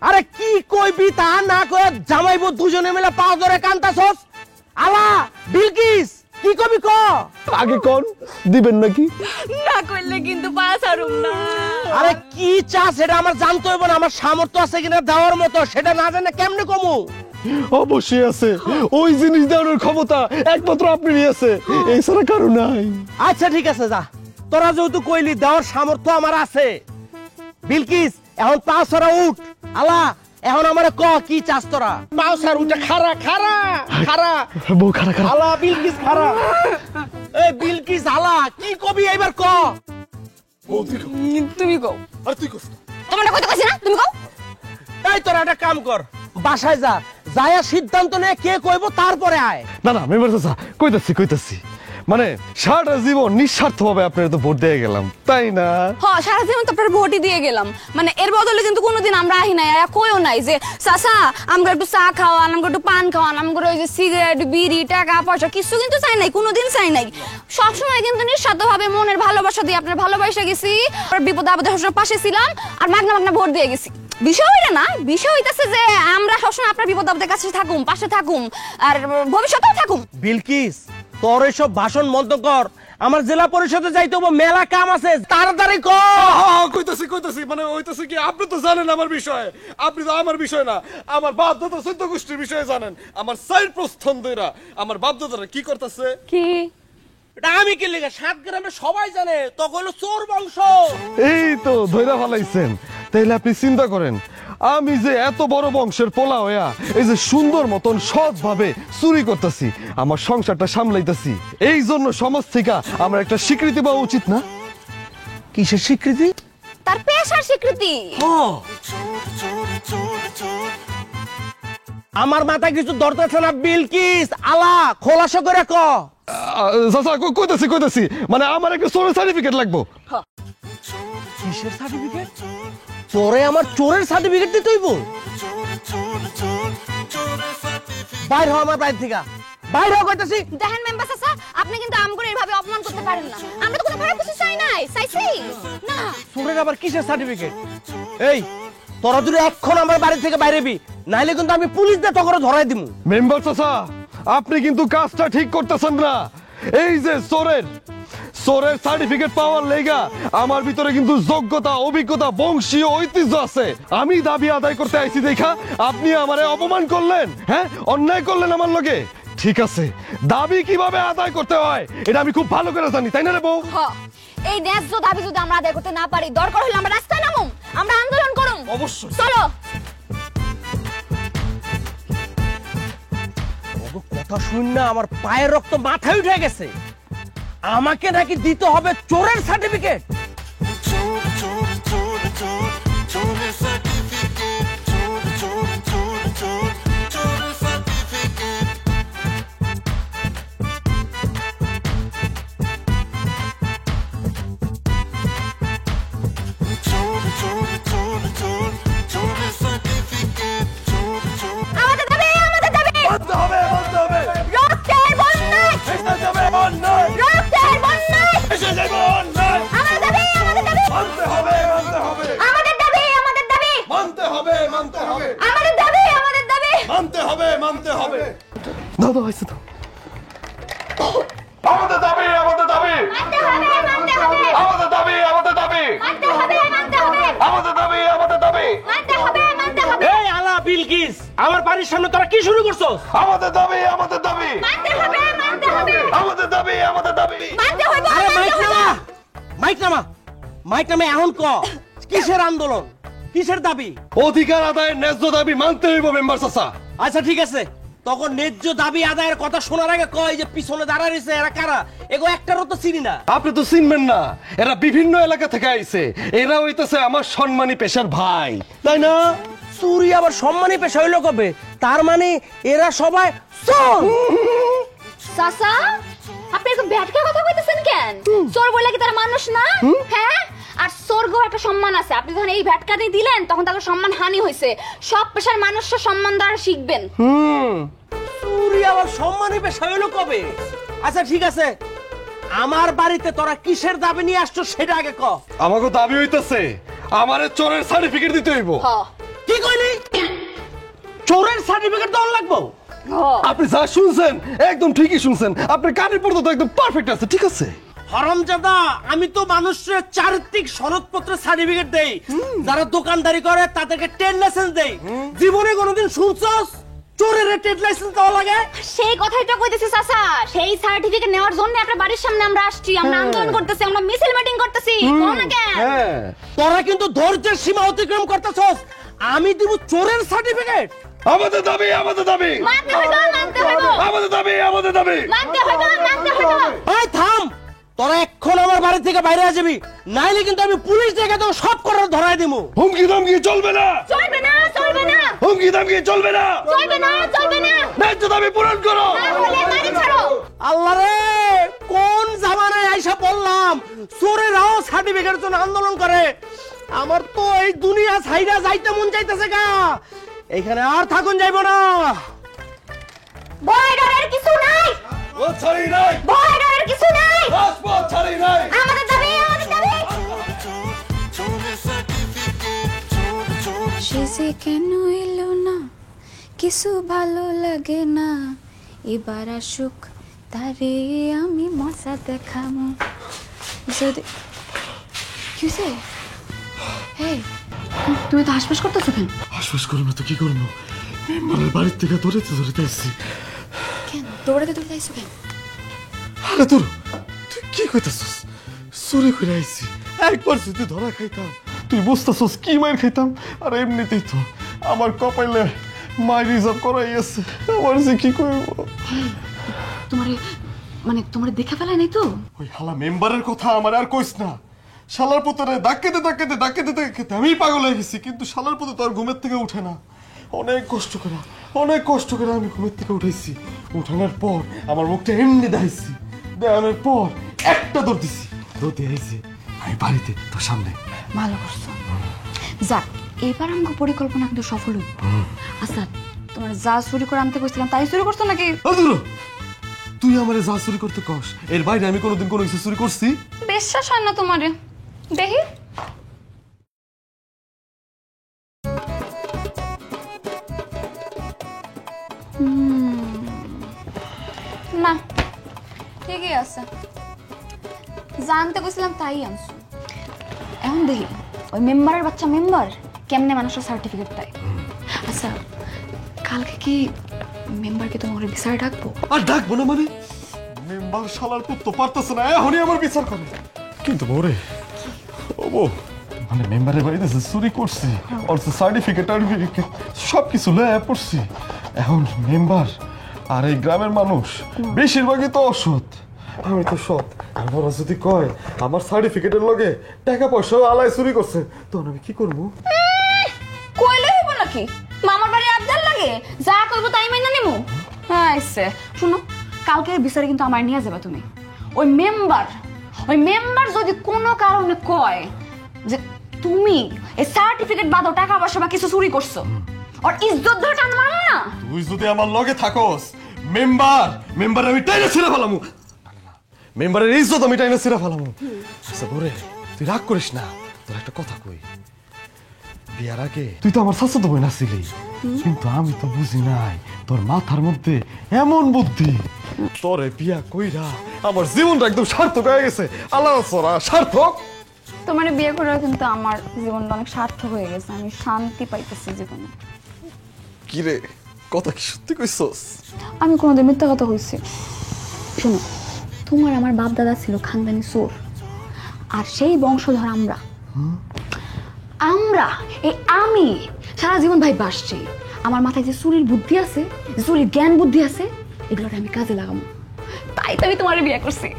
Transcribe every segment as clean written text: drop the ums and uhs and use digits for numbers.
আরে কি কইবি তা না কয়ে জামাইবো দুজনে মিলে পা ধরে কান্তাছস। আলা বিলকিস কি কবি ক আগে কোন দিবেন নাকি? না করলে কিন্তু পা ছাড়ুম না। আরে কি চা সেটা আমার জানতে হইব না, আমার সামর্থ্য আছে কিনা দেওয়ার মতো, সেটা না জানে কেমনে কমু? অবশ্যই আছে, ওই জিনিস দেওয়ার ক্ষমতা একমাত্র আপনারই আছে, এছাড়া কারো নাই। আচ্ছা ঠিক আছে যা, তোরা যেহেতু কইলি দেওয়ার সামর্থ্য আমার আছে। বিলকিস এখন পা ছড়া উঠ। আলা এখন আমারে ক কি চাস তোরা? পাও ছড়া উঠে খাড়া খাড়া খাড়া বউ খারা খারা। আলা বিলকিস খাড়া। এই বিলকিস আলা কি কবি এবার ক? তুমি কও। আর তুই কস। তোমার না কইতে কইছি না, তুমি কও। তাই তোরা একটা কাম কর, বাসায় যা, যায়া সিদ্ধান্ত নে কে কইব তারপরে আয়। না না মেম্বার চাচা কইতাছি মানে সারাটা জীবন নিঃস্বার্থ ভাবে আপনার তো ভোট দিয়ে গেলাম, তাই না? হ্যাঁ সারা জীবন তো আপনার ভোটই দিয়ে গেলাম, মানে এর বদলে কিন্তু কোনোদিন আমরা আহি নাই, আয়া কইও নাই যে চাচা আমরা একটু চা খাওয়ান, আমরা একটু পান খাওয়ান, আমরা ওই যে সিগারেট বিড়ি টাকা পয়সা কিছু কিন্তু চাই নাই, কোনোদিন চাই নাই। সবসময় কিন্তু নিঃস্বার্থ ভাবে মনের ভালোবাসা দিয়ে আপনার ভালোবাসা গেছি, বিপদ আপদে সবসময় পাশে ছিলাম আর মাগনা মাগনা ভোট দিয়ে গেছি। বিষয় হইটা না, বিষয় হইতাছে যে আমরা সবসময় আপনার বিপদ আপদের কাছে থাকুম, পাশে থাকুম আর ভবিষ্যতেও থাকুম। বিলকিস তোর এসব ভাষণ বন্ধ কর, আমার জেলা পরিষদে যাইতে হবে, মেলা কাম আছে, তাড়াতাড়ি কর। কইতাছি মানে হইতাছে কি, আপনি তো জানেন আমার বিষয়ে, আপনি তো আমার বিষয় না, আমার বাপ দাদা 14 গোষ্ঠীর বিষয়ে জানেন, আমার সাইড প্রস্থান দইরা আমার বাপ দাদারা কি করতেছে। কি এটা আমি কি লিখে 7 গ্রামে সবাই জানে, তখন হলো চোর বংশ। এই তো ধইরা ফেলাইছেন, তাইলে আপনি চিন্তা করেন আমি যে এত বড় বংশের পোলা হইয়া এই যে সুন্দর মতন সৎ ভাবে চুরি করতেছি, আমার সংসারটা সামলাইতেছি, এই জন্য সমাজ থেকে আমার একটা স্বীকৃতি পাওয়া উচিত না? কিসের স্বীকৃতি? তার পেশার স্বীকৃতি। আমার মাথা কিছু ধরতেছে না বিলকিস, আলা খোলাসা করে ক। চাচা কইতাছি মানে আমার একটা চোরের সার্টিফিকেট লাগবো। কিসের সার্টিফিকেট? তোরে আমার চোরের সার্টিফিকেট দিতে হইব? বাইর হ আমার বাড়ি থেকে, বাইর হ কইতাছি। দেখেন মেম্বার চাচা, আপনি কিন্তু আমগুলো এইভাবে অপমান করতে পারেন না, আমরা তো কোনো খারাপ কিছু চাই নাই, চাইছি না। চোরের আবার কিসের সার্টিফিকেট? এই তোরা দুটো এখন আমার বাড়ি থেকে বাইরেবি, নাইলে কিন্তু আমি পুলিশ দিয়ে তোকে ধরাই দিমু। মেম্বার চাচা আপনি কিন্তু কাজটা ঠিক করতেছেন না, এই যে চোরের সার্টিফিকেট পাওয়ার লেগা আমার ভিতরে কিন্তু যোগ্যতা অভিজ্ঞতা বংশীয় ঐতিহ্য আছে, আমি দাবি আদায় করতে আইছি দেখা আপনি আমারে অপমান করলেন, হ্যাঁ অন্যায় করলেন আমার লগে। ঠিক আছে, দাবি কিভাবে আদায় করতে হয় এটা আমি খুব ভালো করে জানি, তাই না রে বউ? এই ন্যায্য দাবি যদি আমরা আদায় করতে না পারি, দরকার হলে আমরা রাস্তায় নামুম, আমরা আন্দোলন করুম। অবশ্যই চলো। কথা শুন না, আমার পায়ের রক্ত মাথায় উঠে গেছে, আমাকে নাকি দিতে হবে চোরের সার্টিফিকেট। দাদা হইছে তো আমাদের দাবি আমাদের দাবি মানতে হবে মানতে হবে আমাদের দাবি আমাদের দাবি মানতে হবে মানতে হবে আমাদের দাবি আমাদের দাবি মানতে হবে মানতে হবে। এই আলা বিলকিস, আমার বাড়ির সামনে তোরা কি শুরু করছস? আমাদের দাবি আমাদের দাবি মানতে হবে মানতে হবে আমাদের দাবি আমাদের দাবি মানতে হবে। আরে মাইক নামা এখন ক কিসের আন্দোলন, কিসের দাবি? অধিকার আদায়ের ন্যায্য দাবি মানতে হইব মেম্বার চাচা। আচ্ছা ঠিক আছে, তখন ন্যায্য দাবি আদায়ের কথা শোনার আগে কয় যে পিছনে দাঁড়া রয়েছে এরা কারা, এগো একটারও তো চিনি না। আপনি তো চিনবেন না, এরা বিভিন্ন এলাকা থেকে আইছে, এরা হইতেছে আমার সম্মানী পেশার ভাই, তাই না? চুরি আবার সম্মানী পেশা হইলো কবে? তার মানে এরা সবাই চোর। চাচা আপনি এরকম ব্যাটকে কথা কইতেছেন কেন? চোর বলে কি তারা মানুষ না? হ্যাঁ, আর চোরগো একটা সম্মান আছে, আপনি যখন এই ভ্যাটকা দিয়ে দিলেন তখন তাদের সম্মান হানি হয়েছে। সব পেশার মানুষের সম্মান দ্বারা শিখবেন। চুরি আবার সম্মানী পেশা হইলো কবে? আচ্ছা ঠিক আছে, আমার বাড়িতে তোরা কিসের দাবি নিয়ে আসছো সেটা আগে ক। আমাকে দাবি হইতেছে আমারে চোরের সার্টিফিকেট দিতে হইব। কি কইলি? চোরের সার্টিফিকেট দেওয়া লাগবো? আপনি যা শুনছেন একদম ঠিকই শুনছেন, আপনার কানের পর্দা তো একদম পারফেক্ট আছে, ঠিক আছে? হারামজাদা, আমি তো মানুষের চারিত্রিক সনদপত্রের সার্টিফিকেট দেই, যারা দোকানদারি করে তাদেরকে ট্রেড লাইসেন্স দেই। জীবনে কোনোদিন শুনছস চোরের ট্রেড লাইসেন্স দেওয়া লাগে? সেই কথাই তো কইতেছি চাচা, সেই সার্টিফিকেট নেওয়ার জন্য আপনার বাড়ির সামনে আমরা আসছি, আমরা আন্দোলন করতেছি, আমরা মিছিল মিটিং করতেছি। কোন না কেন? হ্যাঁ, তোরা কিন্তু ধৈর্যের সীমা অতিক্রম করতেছস। আমি দিব চোরের সার্টিফিকেট? আমাদের দাবি, আমাদের দাবি, মানতে হইব, মানতে হইব, আমাদের দাবি, আমাদের দাবি। মানতে হইব, মানতে হইব। এই থাম, তোরা এখন আমার বাড়ি থেকে বাইরে আসবি, নাইলে কিন্তু আমি পুলিশ ডেকে তো সব করে ধরাই দিমু। হুমকি ধমকি চলবে না, চলবে না, চলবে না, হুমকি ধমকি চলবে না, চলবে না, চলবে না। ন্যায্য দাবি পূরণ করো। তাহলে বাড়ি ছাড়ো। আল্লাহ রে, কোন জামানায় আইসা পড়লাম চোরেরাও সার্টিফিকেটের জন্য আন্দোলন করে। আমার তো এই দুনিয়া ছাইরা যাইতে মন চাইতেছে গা, এখানে আর থাকুন যাইব না। ভয় ডরের কিছু নাই, ও ছাড়ি নাই, ভয় ডরের কিছু নাই। রাজপথ ছাড়ি নাই। আমাদের দাবি, আমাদের দাবি। সে যে কেন এলো না, কিছু ভালো লাগে না, এবার আসুক তারে আমি মজা দেখামু। যদি কিসে এই তুমি তো হাসপাস করতেছো কেন? হাসপাস করবো না তো কি করবো, মেম্বারের বাড়ির থেকে ধরেতে ধরেতে আসছি। কেন দৌড়াতে দৌড়াতে আইছো কেন? আরে তোর তুই কি কইতাছস? চুরি করে আইছি, একবার যদি ধরা খাইতাম তুই বুঝতাছস কি মাইর খাইতাম। আর এমনিতেই তো আমার কপালে মায়ের রিজার্ভ করাই আছে, আমার যে কি করব। তোমারে মানে তোমারে দেখে ফেলাই নাই তো? ওই হালা মেম্বারের কথা আমার আর কইস না। শালার পুতরে ধাক্কাতে ধাক্কাতে ধাক্কাতে ধাক্কাতে আমি পাগল হয়ে গেছি, কিন্তু শালার পুতো তো আর ঘুমের থেকে উঠে না। অনেক কষ্ট করে আমি ঘুমের থেকে উঠেছি। উঠানোর পর আমার মুখটা এমনি দেখাইছি, দেখানোর পর একটা দৌড় দিছি, দৌড় দিয়ে আইছি আমি বাড়িতে তোর সামনে। ভালো করছো। যাক, এবার আমার পরিকল্পনা কিন্তু সফল হইব। আচ্ছা, তোমার যা চুরি করে আনতে কইছিলাম তাই চুরি করছো নাকি? তুই আমারে যা চুরি করতে কস, এর বাইরে আমি কোনোদিন কোনো কিছু চুরি করছি? বিশ্বাস হয় না তোমারে, দেখি। না, ঠিকই আছে, জানতে কইছিলাম তাই আনছো। এখন দেখি ওই মেম্বারের বাচ্চা মেম্বার কেমনে মানুষের সার্টিফিকেট পায়। আচ্ছা, কালকে কি মেম্বারকে তোমার বিচারে ডাকবো? আর ডাকবো না মানে? মেম্বার শালার পুত তো পারতেছে না, এখনই আমার বিচার করে। কিন্তু বউরে, ও বউ, মানে মেম্বারের বাড়িতে চুরি করছি, ওর সার্টিফিকেট সব কিছু লয়ে পড়ছি। এখন মেম্বার আর এই গ্রামের মানুষ বেশিরভাগই তো অসৎ, আমি তো সৎ। আমার যদি কয় আমার সার্টিফিকেটের লগে টাকা পয়সা আলাই চুরি করছে, তখন আমি কি করবো? কইলে হইব নাকি? মামার বাড়ি আবদার লাগে, যা কইবো তাই মাইনা নিমু। হ্যাঁ আইছে, শুনো, কালকের বিচারে কিন্তু আমার নিয়ে যাবে তুমি। ওই মেম্বার যদি কোনো কারণে কয় যে তুমি এই সার্টিফিকেট বাদও টাকা পয়সা বা কিছু চুরি করছো, আর ইজ্জত ধরে টান মারো না। তুই যদি আমার লগে থাকস, মেম্বার আমি টাইনা ছিঁড়ে ফেলামু, মেম্বারের ইজ্জত আমি টাইনা ছিঁড়ে ফেলামু। আচ্ছা বরে, তুই রাগ করিস না, তোর একটা কথা কই। বিয়ার আগে তুই তো আমার শাশুড়ি বোন ছিলি, কিন্তু আমি তো বুঝি নাই তোর মাথার মধ্যে এমন বুদ্ধি। তোরে বিয়া কইরা আমার জীবনটা একদম সার্থক হয়ে গেছে। আল্লাহ সরা সার্থক। তোমার বিয়ে করে কিন্তু আমার জীবনটা অনেক সার্থক হয়ে গেছে, আমি শান্তি পাইতেছি জীবনে। কি রে, কথা কি সত্যি কইছস? আমি কোনোদিন মিথ্যা কথা কইছি? শোনো, তোমার আমার বাপ দাদা ছিল খানদানি চোর, আর সেই বংশধর আমি সারা জীবন ভাই বাসছি। আমার মাথায় যে চুরির বুদ্ধি আছে, চুরির জ্ঞান বুদ্ধি আছে, এগুলোর আমি কাজে লাগাবো। তাই তো আমি তোমার বিয়ে করছি।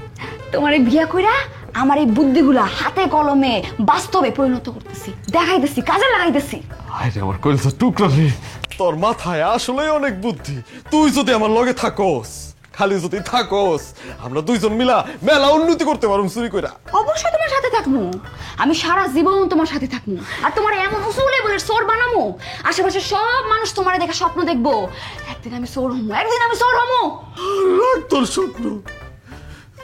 তোমার বিয়ে কইরা আমার এই বুদ্ধিগুলা হাতে কলমে বাস্তবে পরিণত করতেছি, দেখাইতেছি, কাজে লাগাইতেছি। আরে আমার কইলছ টুকরা রে, তোর মাথায় আসলে অনেক বুদ্ধি। তুই যদি আমার লগে থাকস, খালি যদি থাকস, আমরা দুইজন মিলা মেলা উন্নতি করতে পারবো চুরি কইরা। অবশ্যই তোমার সাথে থাকবো, আমি সারা জীবন তোমার সাথে থাকবো। আর তোমার এমন উসুলে বলে চোর বানামো, আশেপাশে সব মানুষ তোমার দেখে স্বপ্ন দেখবো একদিন আমি চোর হমু, একদিন আমি চোর হমু। তোর স্বপ্ন,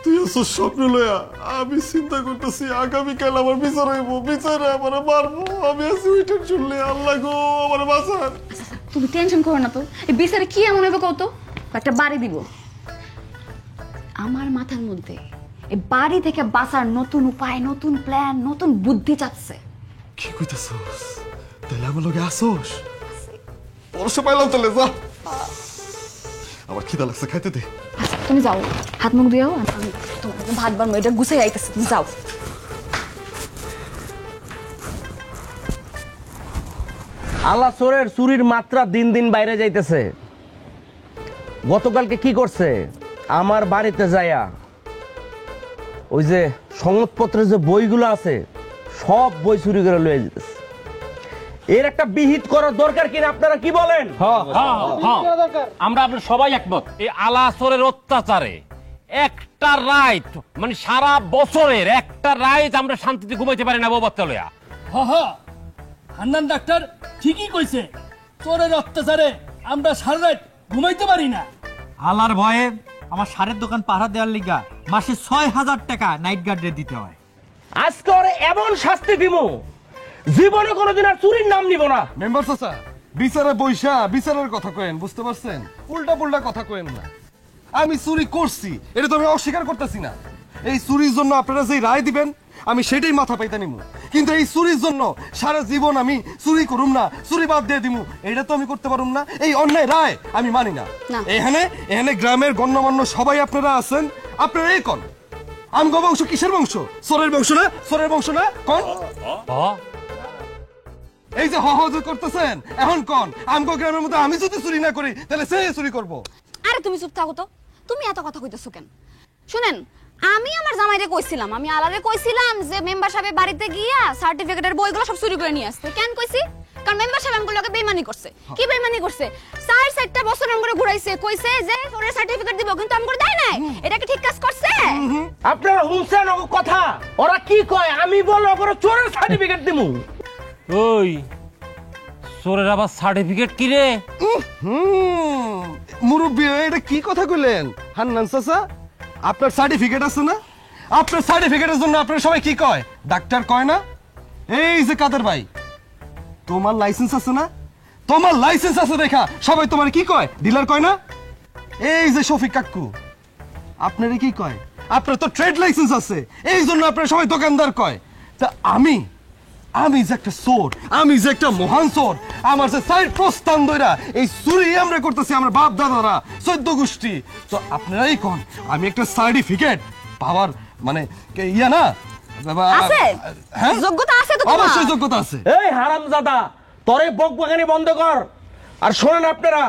তুই আসো স্বপ্ন লয়া, আমি চিন্তা করতেছি আগামীকাল আমার বিচার হইব, বিচারে আমার মারবো, আমি আছি ওই টেনশন লয়ে। আল্লাহ গো আমার বাঁচান। তুমি টেনশন করো না তো, এই বিচারে কি এমন হবে কত? একটা বাড়ি দিব আমার মাথার মধ্যে। এই বাড়ি থেকে বাঁচার নতুন উপায়, নতুন প্ল্যান, নতুন বুদ্ধি চাচ্ছে। কি কইতাছস? তাহলে আমার লগে আসোস? পরশু পাইলাম তাহলে, যা। আমার খিদা লাগছে, খাইতে দে। আচ্ছা তুমি যাও, হাত মুখ দিও, আমি তোমার জন্য ভাত বানবো, এটা গুছিয়ে আইতেছে, তুমি যাও। আল্লাহ চোরের চুরির মাত্রা দিন দিন বাইরে যাইতেছে। গতকালকে কি করছে, আমার বাড়িতে যাইয়া ওই যে সংবাদপত্রের যে বইগুলো আছে সব বই চুরি করে লয়ে যেতেছে। এর একটা বিহিত করার দরকার কিনা, আপনারা কি বলেন? আমরা আপনার সবাই একমত। এই আলাসরের অত্যাচারে একটা রাত, মানে সারা বছরের একটা রাত আমরা শান্তিতে ঘুমাইতে পারি না বউ বাচ্চা লইয়া। হান্নান ডাক্তার ঠিকই কইছে, চোরের অত্যাচারে আমরা সারা রাত ঘুমাইতে পারি না। আল্লাহর ভয়ে আমার সারের দোকান পাহারা দেওয়ার লিগা মাসে ৬,০০০ টাকা নাইট গার্ডে দিতে হয়। আজকে ওরে এমন শাস্তি দিব, জীবনে কোনোদিন আর চুরির নাম নিব না। মেম্বার চাচা, বিচারে বৈশা বিচারের কথা কয়েন, বুঝতে পারছেন? উল্টা পুল্টা কথা কয়েন না। আমি চুরি করছি, এটা তো আমি অস্বীকার করতেছি না। এই চুরির জন্য আপনারা যে রায় দিবেন আমি সেটাই মাথা পাইতে নিব, কিন্তু এই চুরির জন্য সারা জীবন আমি চুরি করুম না, চুরি বাদ দিয়ে দিব, এটা তো আমি করতে পারুম না। এই অন্যায় রায় আমি মানি না। এখানে এখানে গ্রামের গণ্যমান্য সবাই আপনারা আছেন, আপনারা এই কন আমগো বংশ কিসের বংশ? চোরের বংশ না? চোরের বংশ না? কন এই যে যে করতেছেন, এখন কন আমগো গ্রামের মধ্যে আমি যদি চুরি না করি তাহলে সে চুরি করব? আরে তুমি চুপ থাকো তো, তুমি এত কথা কইতেছো কেন? শুনেন, আমি আমার জামাইরে কইছিলাম, আমি আলারে কইছিলাম যে মেম্বার সাহেবের বাড়িতে গিয়া সার্টিফিকেটের বইগুলো সব চুরি করে নিয়ে আসতে। কেন কইছি? কারণ মেম্বার সাহেব আমগুলো লোকে বেইমানি করছে। কি বেইমানি করছে? 4-7টা বছর আমগুলো ঘুরাইছে, কইছে যে ওরে সার্টিফিকেট দিব, কিন্তু আমগুলো দেয় নাই। এটা কি ঠিক কাজ করছে? আপনারা শুনছেন ওর কথা? ওরা কি কয়, আমি বলো ওরে চোরের সার্টিফিকেট দিমু। ওই চোরের আবার সার্টিফিকেট কি রে? মুরব্বী, এটা কি কথা কইলেন? হান্নান চাচা, আপনার সার্টিফিকেট আছে না? আপনার সার্টিফিকেটের জন্য আপনারা সবাই কি কয়? ডাক্তার কয় না? এই যে কাদের ভাই, তোমার লাইসেন্স আছে না? তোমার লাইসেন্স আছে দেখা সবাই তোমার কি কয়? ডিলার কয় না? এই যে শফিক কাকু, আপনারা কি কয়? আপনার তো ট্রেড লাইসেন্স আছে, এই জন্য আপনারা সবাই দোকানদার কয়। তা আমি যে একটা চোর, আমি যে একটা মহান চোর, আমার যে সাইড প্রস্থান দইরা এই চুরি আমরা করতেছি, আমার বাপ দাদারা 14 গোষ্ঠী। তো আপনারাই কোন আমি একটা সার্টিফিকেট পাওয়ার মানে ইয়া না? আছে? হ্যাঁ, যোগ্যতা আছে তো তোমার? অবশ্যই যোগ্যতা আছে। এই হারামজাদা, তোরে বকবকানি বন্ধ কর। আর শোনেন আপনারা,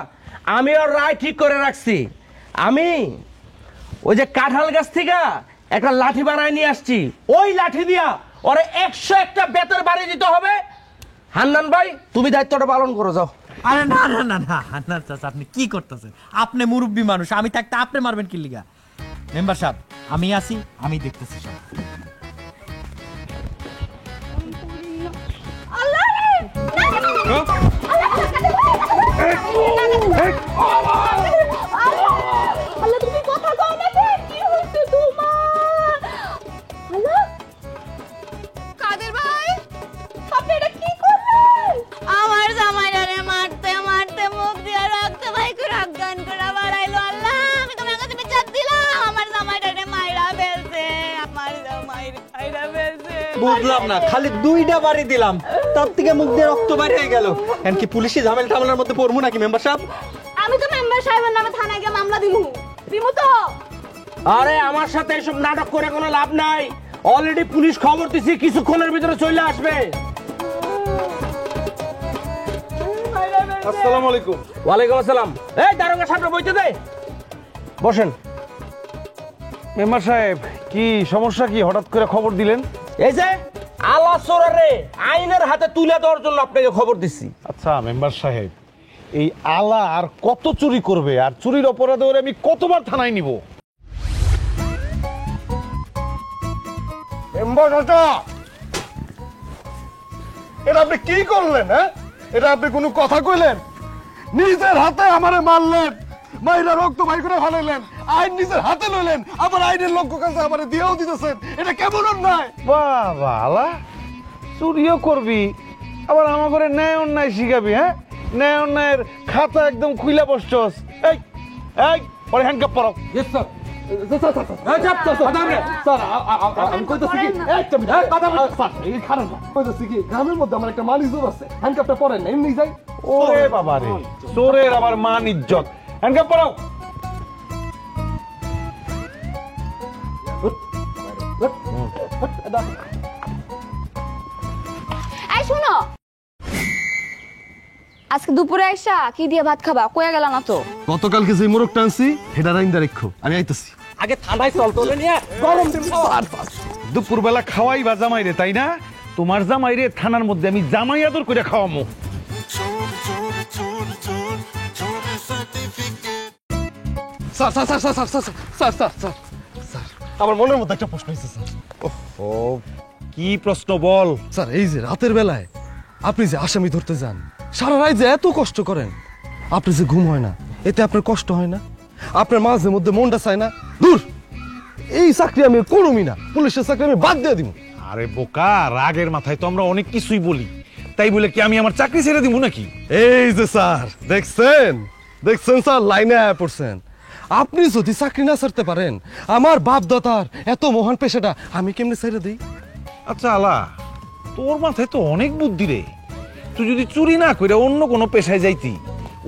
আমি ওর রায় ঠিক করে রাখছি। আমি ওই যে কাঁঠাল গাছ থেকে একটা লাঠি বানায় নিয়ে আসছি, ওই লাঠি দিয়া ওরে 101টা বেতের বাড়ি দিতে হবে। হান্নান ভাই, তুমি দায়িত্বটা পালন করো, যাও। আরে না না না না হান্নান চাচা, আপনি কি করতেছেন? আপনি মুরব্বী মানুষ, আমি থাকতে আপনি মারবেন কি লিগা? মেম্বার সাহেব, আমি আছি, আমি দেখতেছি সব। আল্লাহ, তুমি কথা কও না কে? কি হইছে তোমার? আল্লাহ, কাদের ভাই, আপনি এটা কি করলেন? আমার জামাইরে মারতে মারতে মুখ দিয়ে রক্ত ভাই করে অজ্ঞান করে বাড়াইলো। আল্লাহ, আমি তোমার কাছে বিচার দিলাম, আমার জামাইরে মাইরা ফেলছে, আমার জামাইরে মাইরা ফেলছে। বুঝলাম না, খালি 2টা বাড়ি দিলাম, তার থেকে মুখ দিয়ে রক্ত বাইরে হয়ে গেল। এখন কি পুলিশি ঝামেলা টামেলার মধ্যে পড়বো নাকি মেম্বার সাহেব? আমি তো মেম্বার সাহেবের নামে থানায় গিয়ে মামলা দিমু তো। আরে আমার সাথে এসব নাটক করে কোনো লাভ নাই। অলরেডি পুলিশ খবর দিছি, কিছুক্ষণের ভিতরে চলে আসবে। আসসালামু আলাইকুম। ওয়ালাইকুম আসসালাম। এই দারোগা সামনে বইতে দে, বসেন। মেম্বার সাহেব, কি সমস্যা? কি হঠাৎ করে খবর দিলেন? এই যে আলা চোরারে আইনের হাতে তুলে দেওয়ার জন্য আপনাকে খবর দিছি। আচ্ছা মেম্বার সাহেব, এই আলা আর কত চুরি করবে? আর চুরির অপরাধে ওরে আমি কতবার থানায় নিব? মেম্বার চাচা, এটা আপনি কি করলেন? হ্যাঁ, এটা আপনি কোনো কথা কইলেন? নিজের হাতে আমারে মারলেন, মাইরা রক্ত ভাই করে ফেলাইলেন, আইন নিজের হাতে লইলেন, আবার আইনের লোক কাছে আমার দিয়েও দিতেছেন, এটা কেমন অন্যায়? বাবা আলা, চুরিও করবি আবার আমার ঘরে ন্যায় অন্যায় শিখাবি? হ্যাঁ, ন্যায় অন্যায়ের খাতা একদম খুইলা বসছস। এই এই পরে হ্যান্ডকাপ পরাও। গ্রামের মধ্যে আমার একটা মান ইজ্জত আছে, হ্যান্ডকাপটা পরেন না, এমনি যাই। ওরে বাবা রে, চোরের আবার মান ইজ্জত, হ্যান্ডকাপ পরাও। এই শুনো, আজকে দুপুরে আইসা কি দিয়ে ভাত খাবা? কইয়া গেল না তো। গতকালকে যে মোরগটা আনছি সেটা রাইন্দা রেখো, আমি আইতেছি। আগে থানায় চল, তোরে নিয়ে গরম দিন দুপুরবেলা খাওয়াইবা জামাই রে, তাই না? তোমার জামাই রে থানার মধ্যে আমি জামাই আদর করে খাওয়ামো। Sir sir sir sir sir sir sir sir sir sir, আমার মনের মধ্যে একটা প্রশ্ন হয়েছে স্যার। ও, কি প্রশ্ন বল। স্যার, এই যে রাতের বেলায় আপনি যে আসামি ধরতে যান, সারা রাত যে এত কষ্ট করেন, আপনি যে ঘুম হয় না, এতে আপনার কষ্ট হয় না? আপনার মাঝে মধ্যে মনটা চায় না? দূর, এই চাকরি আমি করুমি না, পুলিশের চাকরি আমি বাদ দিয়ে দিব। আরে বোকা, রাগের মাথায় তো আমরা অনেক কিছুই বলি, তাই বলে কি আমি আমার চাকরি ছেড়ে দিব নাকি? এই যে স্যার, দেখছেন দেখছেন স্যার, লাইনে আয়া পড়ছেন। আপনি যদি চাকরি না ছাড়তে পারেন, আমার বাপ দাদার এত মহান পেশাটা আমি কেমনে ছেড়ে দিই? আচ্ছা আলা, তোর মাথায় তো অনেক বুদ্ধি রে। তুই যদি চুরি না করে অন্য কোনো পেশায় যাইতি,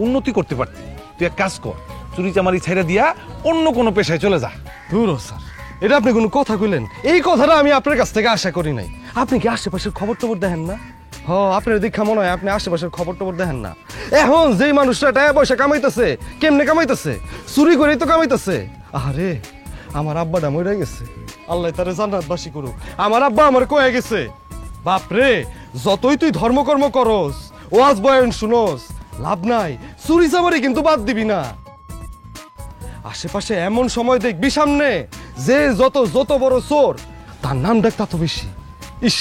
উন্নতি করতে পারতি। তুই এক কাজ কর, চুরি চামারি ছেড়ে দিয়া অন্য কোনো পেশায় চলে যা। দূর স্যার, এটা আপনি কোনো কথা কইলেন? এই কথাটা আমি আপনার কাছ থেকে আশা করি নাই। আপনি কি আশেপাশের খবর টবর দেখেন না? হ, আপনার দীক্ষা মনে হয় আপনি আশেপাশের খবর টবর দেখেন না। এখন যেই মানুষটা টাকা পয়সা কামাইতেছে, কেমনে কামাইতেছে? চুরি করেই তো কামাইতেছে। আরে, আমার আব্বাটা মরে গেছে, আল্লাহ তারে জান্নাতবাসী করুক। আমার আব্বা আমার কয়ে গেছে, বাপরে, যতই তুই ধর্মকর্ম করস, ওয়াজ বয়ান শুনোস, লাভ নাই, চুরি চামারি কিন্তু বাদ দিবি না। আশেপাশে এমন সময় দেখবি সামনে, যে যত যত বড় চোর, তার নাম ডাক তত বেশি। ইস,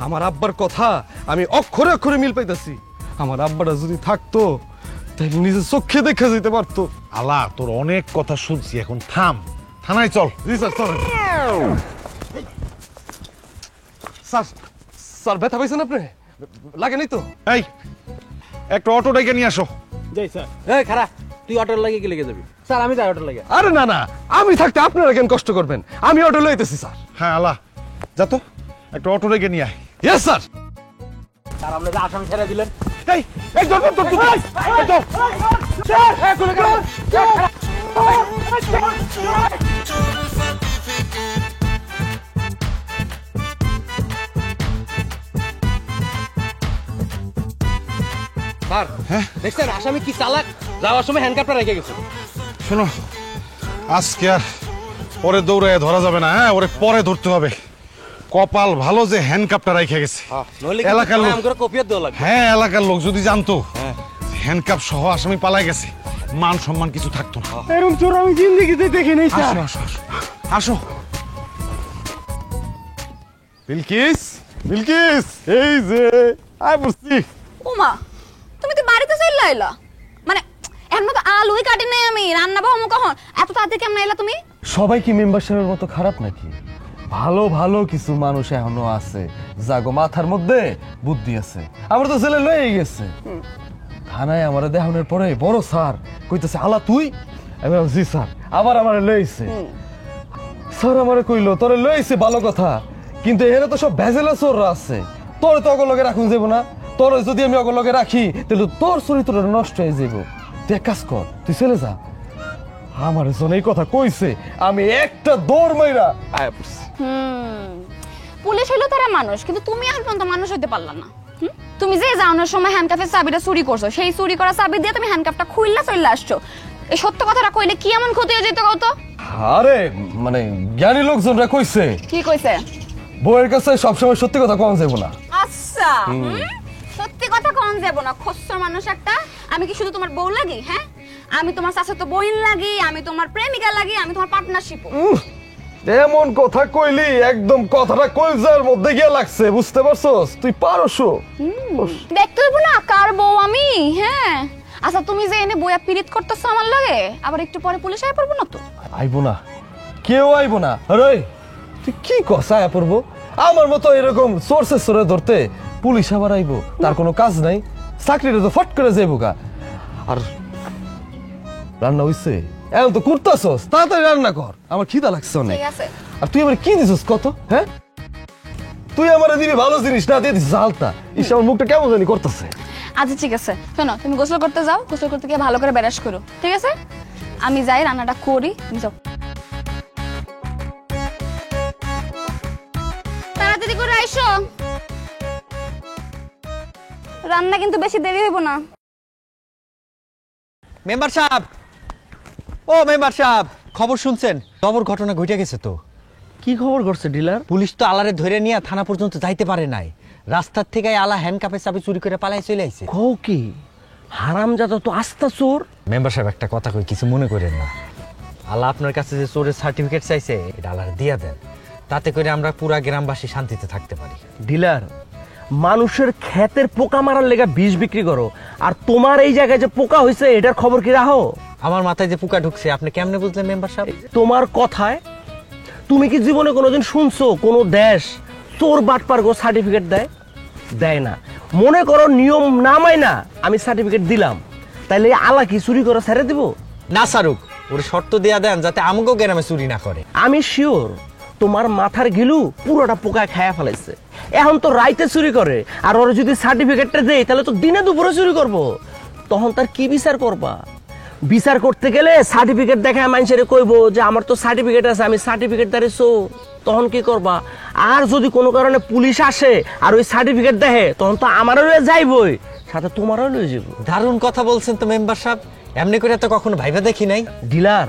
আমার আব্বার কথা আমি অক্ষরে অক্ষরে মিল পাইতাছি। আমার আব্বাটা যদি থাকতো, তাহলে নিজের চোখে দেখা যেতে পারতো। আলা, তোর অনেক কথা শুনছি, এখন থাম, থানায় চল। জি স্যার, চলেন। স্যার, স্যার ব্যথা পাইছেন আপনি? লাগে নাই তো? এই, একটা অটো ডেকে নিয়ে আসো। যাই স্যার। এই খারা, তুই অটোর লাগে কি লেগে যাবি? স্যার, আমি যাই অটোর লাগে। আরে না না, আমি থাকতে আপনারা কেন কষ্ট করবেন? আমি অটো লইতেছি স্যার। হ্যাঁ আলা, যা তো, একটা অটো ডেকে নিয়ে আয়। Yes sir. স্যার, আপনি যে আসামি ছেড়ে দিলেন। এই, এই ধর, ধর, ধর, ধর, ধর, এই ধর। স্যার, দেখছেন আসামি কি চালাক, যাওয়ার সময় হ্যান্ডকাপটা রেখে গেছে। শোনো, আজকে আর পরে দৌড়ায় ধরা যাবে না। হ্যাঁ, ওরে পরে ধরতে হবে। কপাল ভালো যে হ্যান্ডকাপটা রেখে গেছে। এলাকার লোক, কপিয়ার দেওয়া লাগবে। হ্যাঁ, এলাকার লোক যদি জানতো হ্যান্ডকাপ সহ আসামি পালাই গেছে, মান সম্মান কিছু থাকতো না। এরকম চোর আমি জিন্দেগিতে দেখি নাই স্যার। আসো, আসো, আসো, আসো। বিলকিস, বিলকিস, এই যে আয় বসছি। ওমা, তুমি তো বাড়িতে চলে আইলা? মানে এমন তো আলুই কাটি নাই আমি, রান্না বাহমু কখন? এত তাড়াতাড়ি কেমন আইলা তুমি? সবাই কি মেম্বার সাহেবের মতো খারাপ নাকি? ভালো ভালো কিছু মানুষ এখনো আছে, যাগো মাথার মধ্যে বুদ্ধি আছে। আমার তো ছেলে লয়ে গেছে থানায়, আমার দেখানোর পরে বড় স্যার কইতেছে, আলা তুই? আমি বললাম, জি স্যার। আবার আমার লইছে স্যার, আমারে কইলো তোরে লইছে ভালো কথা, কিন্তু এখানে তো সব ভেজেলা চোররা আছে, তোর তো অগলগে রাখুন যাবো না। তোর যদি আমি অগলগে রাখি, তাহলে তোর চরিত্রটা নষ্ট হয়ে যাব। তুই এক কাজ কর, তুই চলে যা। আমার জন এই কথা কইছে, আমি একটা দৌড় মাইরা আয়া পড়ছি। পুলিশ হইলো তারা মানুষ, কিন্তু তুমি এখন পর্যন্ত মানুষ হইতে পারলা না। তুমি যে যাওয়ানোর সময় হ্যান্ডকাফের চাবিটা চুরি করছো, সেই চুরি করা চাবি দিয়ে তুমি হ্যান্ডকাফটা খুললা চলে আসছো। এই সত্য কথাটা কইলে কি এমন ক্ষতি হয়ে যেত কত? আরে মানে জ্ঞানী লোকজনরা কইছে, কি কইছে? বউয়ের কাছে সবসময় সত্যি কথা কম যাবো না। আচ্ছা, সত্যি কথা কোন যাব না, খচ্চর মানুষ একটা। আমি কি শুধু তোমার বউ লাগি? হ্যাঁ, আমি তোমার চাচাতো বোন লাগি, আমি তোমার প্রেমিকা লাগি, আমি তোমার পার্টনারশিপ। এমন কথা কইলি, একদম কথাটা কলজার মধ্যে গিয়ে লাগছে, বুঝতে পারছস? তুই পারছো দেখতে হইব না কার বউ আমি। হ্যাঁ, আচ্ছা তুমি যে এনে বইয়া পিরিত করতেছো আমার লাগে, আবার একটু পরে পুলিশ আয় পড়বো না তো? আইবো না, কেউ আইবো না। আরে তুই কি কসায়া পড়বো? আমার মতো এরকম সোর্সেস সরে ধরতে পুলিশ আবার আইবো? তার কোনো কাজ নাই, চাকরিটা তো ফট করে যাইবো গা। আর রান্না হইছে? এখন তো করতেছস, তাড়াতাড়ি রান্না কর, আমার খিদা লাগছে অনেক। ঠিক আছে। আর তুই আমার কি দিছিস কত? হ্যাঁ, তুই আমার দিবি ভালো জিনিস না দিয়ে দিছিস আলতা। ইস, আমার মুখটা কেমন জানি করতেছে। আচ্ছা ঠিক আছে, শোনো তুমি গোসল করতে যাও, গোসল করতে গিয়ে ভালো করে ব্রাশ করো, ঠিক আছে? আমি যাই রান্নাটা করি, তুমি যাও। তাড়াতাড়ি করে আইসো, রান্না কিন্তু বেশি দেরি হইব না। মেম্বার সাহেব, ও মেম্বার সাহেব, খবর শুনছেন? খবর ঘটনা ঘটে গেছে তো। কি খবর করছে ডিলার? পুলিশ তো আলারে ধরে নিয়ে থানা পর্যন্ত যাইতে পারে নাই, রাস্তার থেকে আলা হ্যান্ডকাপের চাবি চুরি করে পালাই চলে আইছে। কও কি? হারামজাদা তো আস্তা চোর। মেম্বার সাহেব একটা কথা কই, কিছু মনে করেন না। আল্লাহ আপনার কাছে যে চোরের সার্টিফিকেট চাইছে এটা আল্লাহর দিয়া দেন, তাতে করে আমরা পুরা গ্রামবাসী শান্তিতে থাকতে পারি। ডিলার, মানুষের ক্ষেতের পোকা মারার লেগা বিষ বিক্রি করো, আর তোমার এই জায়গায় যে পোকা হয়েছে এটার খবর কি রাখো? আমার মাথায় যে পোকা ঢুকছে আপনি কেমনে বুঝলেন মেম্বার সাহেব? তোমার কথায়। তুমি কি জীবনে কোনোদিন শুনছো কোন দেশ চোর বাটপার গো সার্টিফিকেট দেয়? দেয় না। মনে করো নিয়ম না মাইনা আমি সার্টিফিকেট দিলাম, তাইলে আলা কি চুরি করে ছেড়ে দিব? না সারুক, ওর শর্ত দেয়া দেন যাতে আমগো গ্রামে চুরি না করে। আমি শিওর তোমার মাথার গিলু পুরোটা পোকা খায়া ফেলাইছে। এখন তো রাইতে চুরি করে, আর ওরা যদি সার্টিফিকেটটা দেয় তাহলে তো দিনে দুপুরে চুরি করব। তখন তার কি বিচার করবা? বিচার করতে গেলে সার্টিফিকেট দেখায় মানুষের কইবো যে আমার তো সার্টিফিকেট আছে, আমি সার্টিফিকেট দাঁড়িয়েছো। তখন কি করবা? আর যদি কোনো কারণে পুলিশ আসে আর ওই সার্টিফিকেট দেখে, তখন তো আমারও যাইবই, সাথে তোমারও লয়ে যাব। দারুণ কথা বলছেন তো মেম্বার সাহেব, এমনি করে তো কখনো ভাইবা দেখি নাই। ডিলার,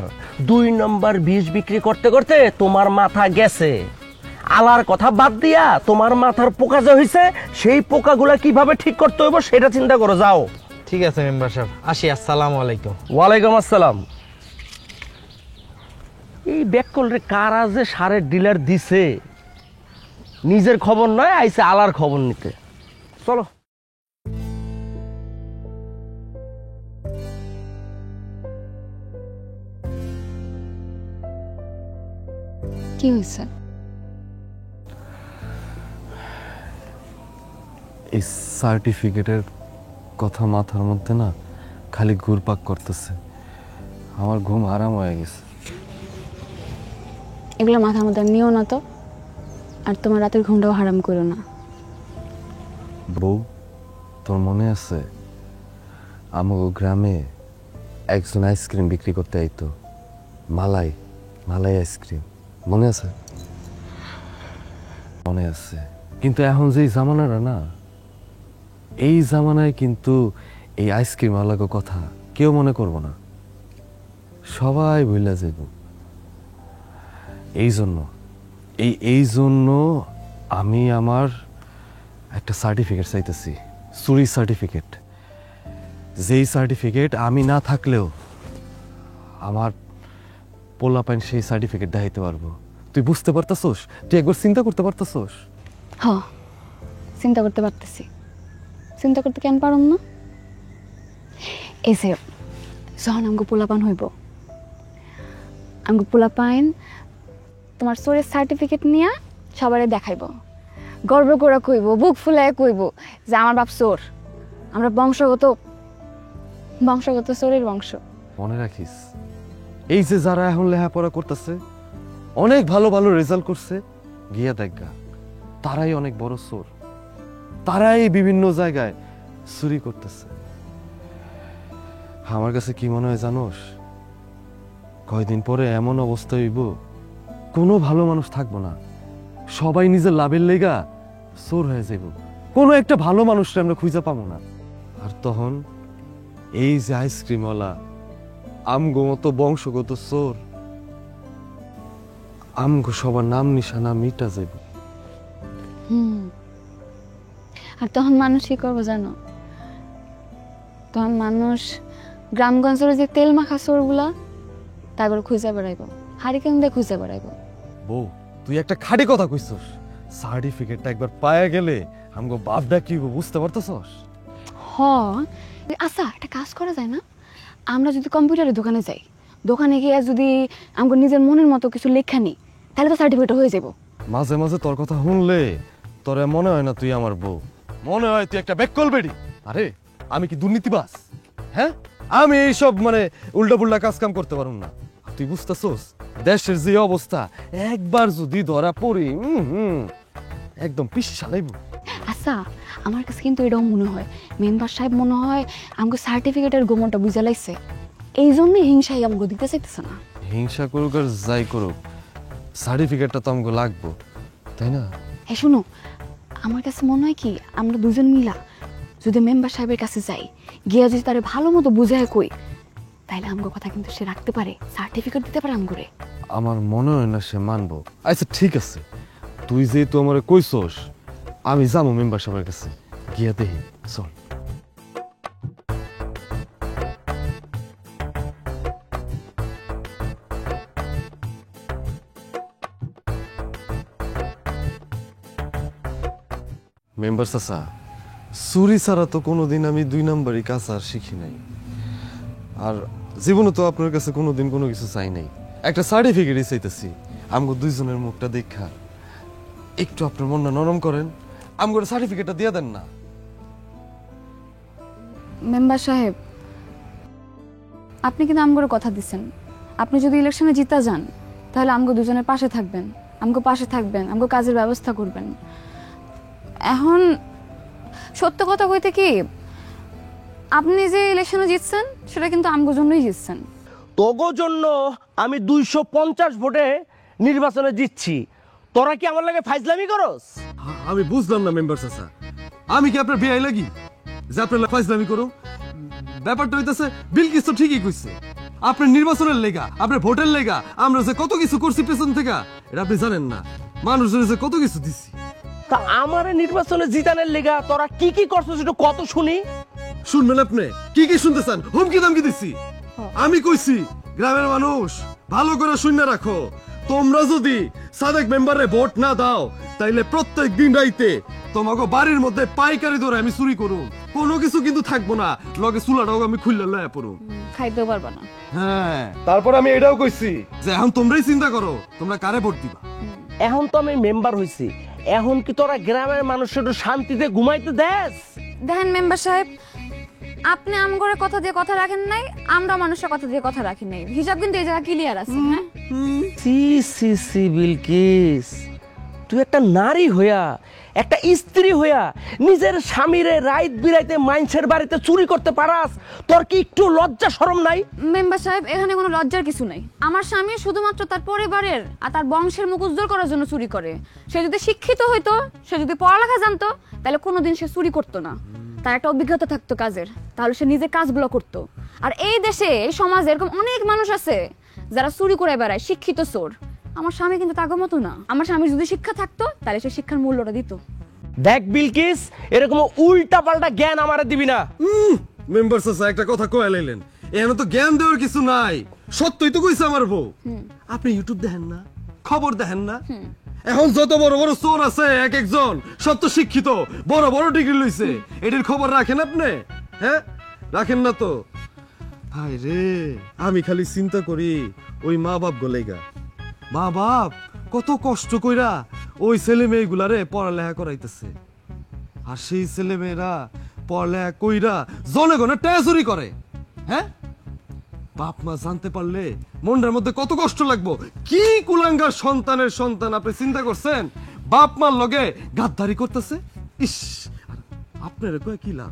2 নম্বর বিষ বিক্রি করতে করতে তোমার মাথা গেছে। আলার কথা বাদ দিয়া তোমার মাথার পোকা যে হইছে, সেই পোকাগুলা কিভাবে ঠিক করতে হইব সেটা চিন্তা করো, যাও। ঠিক আছে মেম্বার সাহেব, আসি। আসসালামু আলাইকুম। ওয়ালাইকুম আসসালাম। এই ব্যাককল রে কারা যে সারের ডিলার দিছে, নিজের খবর নয়, আইছে আলার খবর নিতে। চলো। কি হয়েছে? এই সার্টিফিকেটের কথা মাথার মধ্যে না খালি ঘুরপাক করতেছে, আমার ঘুম হারাম হয়ে গেছে। এগুলো মাথার মধ্যে নিও না তো, আর তোমার রাতের ঘুমটাও হারাম করো না। বউ, তোর মনে আছে আমাগো গ্রামে একজন আইসক্রিম বিক্রি করতে আইতো? মালাই মালাই আইসক্রিম, মনে আছে? মনে আছে। কিন্তু এখন যে জামানাটা না, এই জামানায় কিন্তু এই আইসক্রিম আলাগো কথা কেউ মনে করবো না, সবাই ভুলে যাইব। এই জন্য আমি আমার একটা সার্টিফিকেট চাইতেছি, চুরি সার্টিফিকেট। যেই সার্টিফিকেট আমি না থাকলেও আমার পোলাপাইন সেই সার্টিফিকেট দেখাইতে পারবো। তুই বুঝতে পারতাছোস? তুই একবার চিন্তা করতে পারতাছোস? হ, চিন্তা করতে পারতেছি। চিন্তা করতে কেন পারুম না? এই যে যখন আমগো পোলাপান হইব, আমগো পোলাপাইন তোমার চোরের সার্টিফিকেট নিয়ে সবারে দেখাইব, গর্ব করে কইব, বুক ফুলায় কইব যে আমার বাপ চোর, আমরা বংশগত চোরের বংশ। মনে রাখিস, এই যে যারা এখন লেখাপড়া করতেছে, অনেক ভালো ভালো রেজাল্ট করছে, গিয়া দেখা তারাই অনেক বড় চোর, তারাই বিভিন্ন জায়গায় চুরি করতেছে। আমার কাছে কি মনে হয় জানোস, কয়দিন পরে এমন অবস্থা হইব, কোনো ভালো মানুষ থাকবো না, সবাই নিজের লাভের লেগা চোর হয়ে যাইব, কোনো একটা ভালো মানুষটা আমরা খুঁজে পাবো না। আর তখন এই যে আইসক্রিমওয়ালা আমগো মতো বংশগত চোর, আমগো সবার নাম নিশানা মিটা যাইব। আর তখন মানুষ কি করবো জানো? তখন মানুষ গ্রামগঞ্জের যে তেল মাখা চোরগুলা, তারপরে খুঁজে বেড়াইব, হারিকেন দিয়ে খুঁজে বেড়াইব। বউ, তুই একটা খাঁটি কথা কইছস। সার্টিফিকেটটা একবার পায়া গেলে আমগো বাপডা কি বুঝতে পারতেছস? হ, আচ্ছা একটা কাজ করা যায় না, আমরা যদি কম্পিউটারের দোকানে যাই, দোকানে গিয়ে যদি আমাকে নিজের মনের মতো কিছু লেখা নিই, তাহলে তো সার্টিফিকেট হয়ে যাব। মাঝে মাঝে তোর কথা শুনলে তোর মনে হয় না তুই আমার বউ, মনে হয় তুই একটা বেককল বেড়ি। আরে আমি কি দুর্নীতিবাজ? হ্যাঁ, আমি এইসব মানে উল্টা পুল্টা কাজ কাম করতে পারুম না। তুই বুঝতেছোস দেশের যে অবস্থা, একবার যদি ধরা পড়ি একদম পিচ্ছা লাইব। আচ্ছা আমার কাছে কিন্তু এটাও মনে হয় মেম্বার সাহেব মনে হয় আমাকে সার্টিফিকেটের গোমনটা বুঝে লাইছে, এই জন্যই হিংসাই আমাকে দিতে চাইতেছে না। হিংসা করুক আর যাই করুক, সার্টিফিকেটটা তো আমাকে লাগবো, তাই না? হ্যাঁ শুনো, আমার কাছে মনে হয় কি আমরা দুজন মিলা যদি মেম্বার সাহেবের কাছে যাই, গিয়ে যদি তারে ভালো মতো বুঝায় কই, তাইলে আমগো কথা কিন্তু সে রাখতে পারে, সার্টিফিকেট দিতে পারে আমগরে। আমার মনে হয় না সে মানবো। আচ্ছা ঠিক আছে, তুই যেহেতু আমার কইছস, আমি যাবো মেম্বার সাহেবের কাছে, গিয়ে দেখি, চল। মেম্বার চাচা, চুরি ছাড়া তো কোনোদিন আমি 2 নাম্বারই কাজ আর শিখি নাই, আর জীবনে তো আপনার কাছে কোনোদিন কোনো কিছু চাই নাই, একটা সার্টিফিকেটই চাইতেছি। আমগো দুইজনের মুখটা দেখা একটু আপনার মনটা নরম করেন, আমগো সার্টিফিকেটটা দিয়ে দেন না। মেম্বার সাহেব আপনি কিন্তু আমগোর কথা দিচ্ছেন, আপনি যদি ইলেকশনে জিতা যান তাহলে আমগো দুজনের পাশে থাকবেন, আমগো পাশে থাকবেন, আমগো কাজের ব্যবস্থা করবেন। এখন সত্য কথা কইতে কি, আপনি যে ইলেকশনে জিতছেন সেটা কিন্তু আমগোর জন্যই জিতছেন। তোগো জন্য আমি 250 ভোটে নির্বাচনে জিতছি, তোরা কি আমার লাগে ফাইজলামি করস? আমি বুঝলাম না মেম্বার চাচা, আমি কি আপনার বিয়ে লাগি যে আপনার ফাইজলামি করো? ব্যাপারটা হইতেছে বিলকিস তো ঠিকই কইছে, আপনার নির্বাচনের লেগা, আপনার ভোটের লেগা আমরা যে কত কিছু করছি পেছন থেকে, এটা আপনি জানেন না। মানুষজন যে কত কিছু দিছি, তা আমার নির্বাচনে জিতানের লেগা তোরা কি কি করছিস একটু কত শুনি। শুনবেন আপনি? কি কি শুনতে চান? হুমকি দামকি দিছি? আমি কইছি গ্রামের মানুষ ভালো করে শুনে রাখো, তোমরা যদি সাদেক মেম্বারে ভোট না দাও তাইলে প্রত্যেক দিন রাইতে তোমাকে বাড়ির মধ্যে পাইকারি ধরে আমি চুরি করুম, কোনো কিছু কিন্তু থাকবো না, লগে চুলাটাও আমি খুললে লয়া পড়ুম। খাইতেও পারবা না। হ্যাঁ, তারপর আমি এটাও কইছি যে এখন তোমরাই চিন্তা করো তোমরা কারে ভোট দিবা। এখন তো আমি মেম্বার হইছি, এখন কি তোরা গ্রামের মানুষের একটু শান্তিতে ঘুমাইতে দেস? দেখেন মেম্বার সাহেব, আপনি আমগোর কথা দিয়ে কথা রাখেন নাই, আমরা মানুষের কথা দিয়ে কথা রাখি নাই, হিসাব কিন্তু এই জায়গা ক্লিয়ার আছে। হ্যাঁ সি সি সি বিলকিস, তুই একটা নারী হইয়া, একটা স্ত্রী হইয়া নিজের স্বামীরে রাইত বিরাইতে মানুষের বাড়িতে চুরি করতে পারাস? তোর কি একটু লজ্জা শরম নাই? মেম্বার সাহেব এখানে কোনো লজ্জার কিছু নাই, আমার স্বামী শুধুমাত্র তার পরিবারের আর তার বংশের মুখ উজ্জ্বল করার জন্য চুরি করে। সে যদি শিক্ষিত হইতো, সে যদি পড়ালেখা জানতো, তাহলে কোনোদিন সে চুরি করতো না, তার একটা অভিজ্ঞতা থাকতো কাজের, তাহলে সে নিজে কাজগুলো করতো। আর এই দেশে এই সমাজে এরকম অনেক মানুষ আছে যারা চুরি করে বেড়ায়, শিক্ষিত চোর। আমার স্বামী কিন্তু তাগো মতো না, আমার স্বামীর যদি শিক্ষা থাকতো তাহলে সে শিক্ষার মূল্যটা দিত। দেখ বিলকিস, এরকম উল্টা পাল্টা জ্ঞান আমারে দিবি না। মেম্বার চাচা একটা কথা কয়ে লাইলেন, এখানে তো জ্ঞান দেওয়ার কিছু নাই, সত্যই তো কইছে আমার বউ। আপনি ইউটিউব দেখেন না, খবর দেখেন না? এখন যত বড় বড় চোর আছে এক একজন, সব তো শিক্ষিত, বড় বড় ডিগ্রি লইছে, এটির খবর রাখেন আপনি? হ্যাঁ রাখেন না তো। হায় রে, আমি খালি চিন্তা করি ওই মা বাপ গলেগা, মা বাপ কত কষ্ট কইরা ওই ছেলে মেয়েগুলারে পড়ালেখা করাইতেছে, আর সেই ছেলে মেয়েরা পড়ালেখা কইরা জনগণের টাকা চুরি করে। হ্যাঁ, বাপ মা জানতে পারলে মনটার মধ্যে কত কষ্ট লাগবো। কি কুলাঙ্গার সন্তানের সন্তান, আপনি চিন্তা করছেন? বাপ মার লগে গাদ্দারি করতেছে। ইস, আপনার কয় কি লাভ?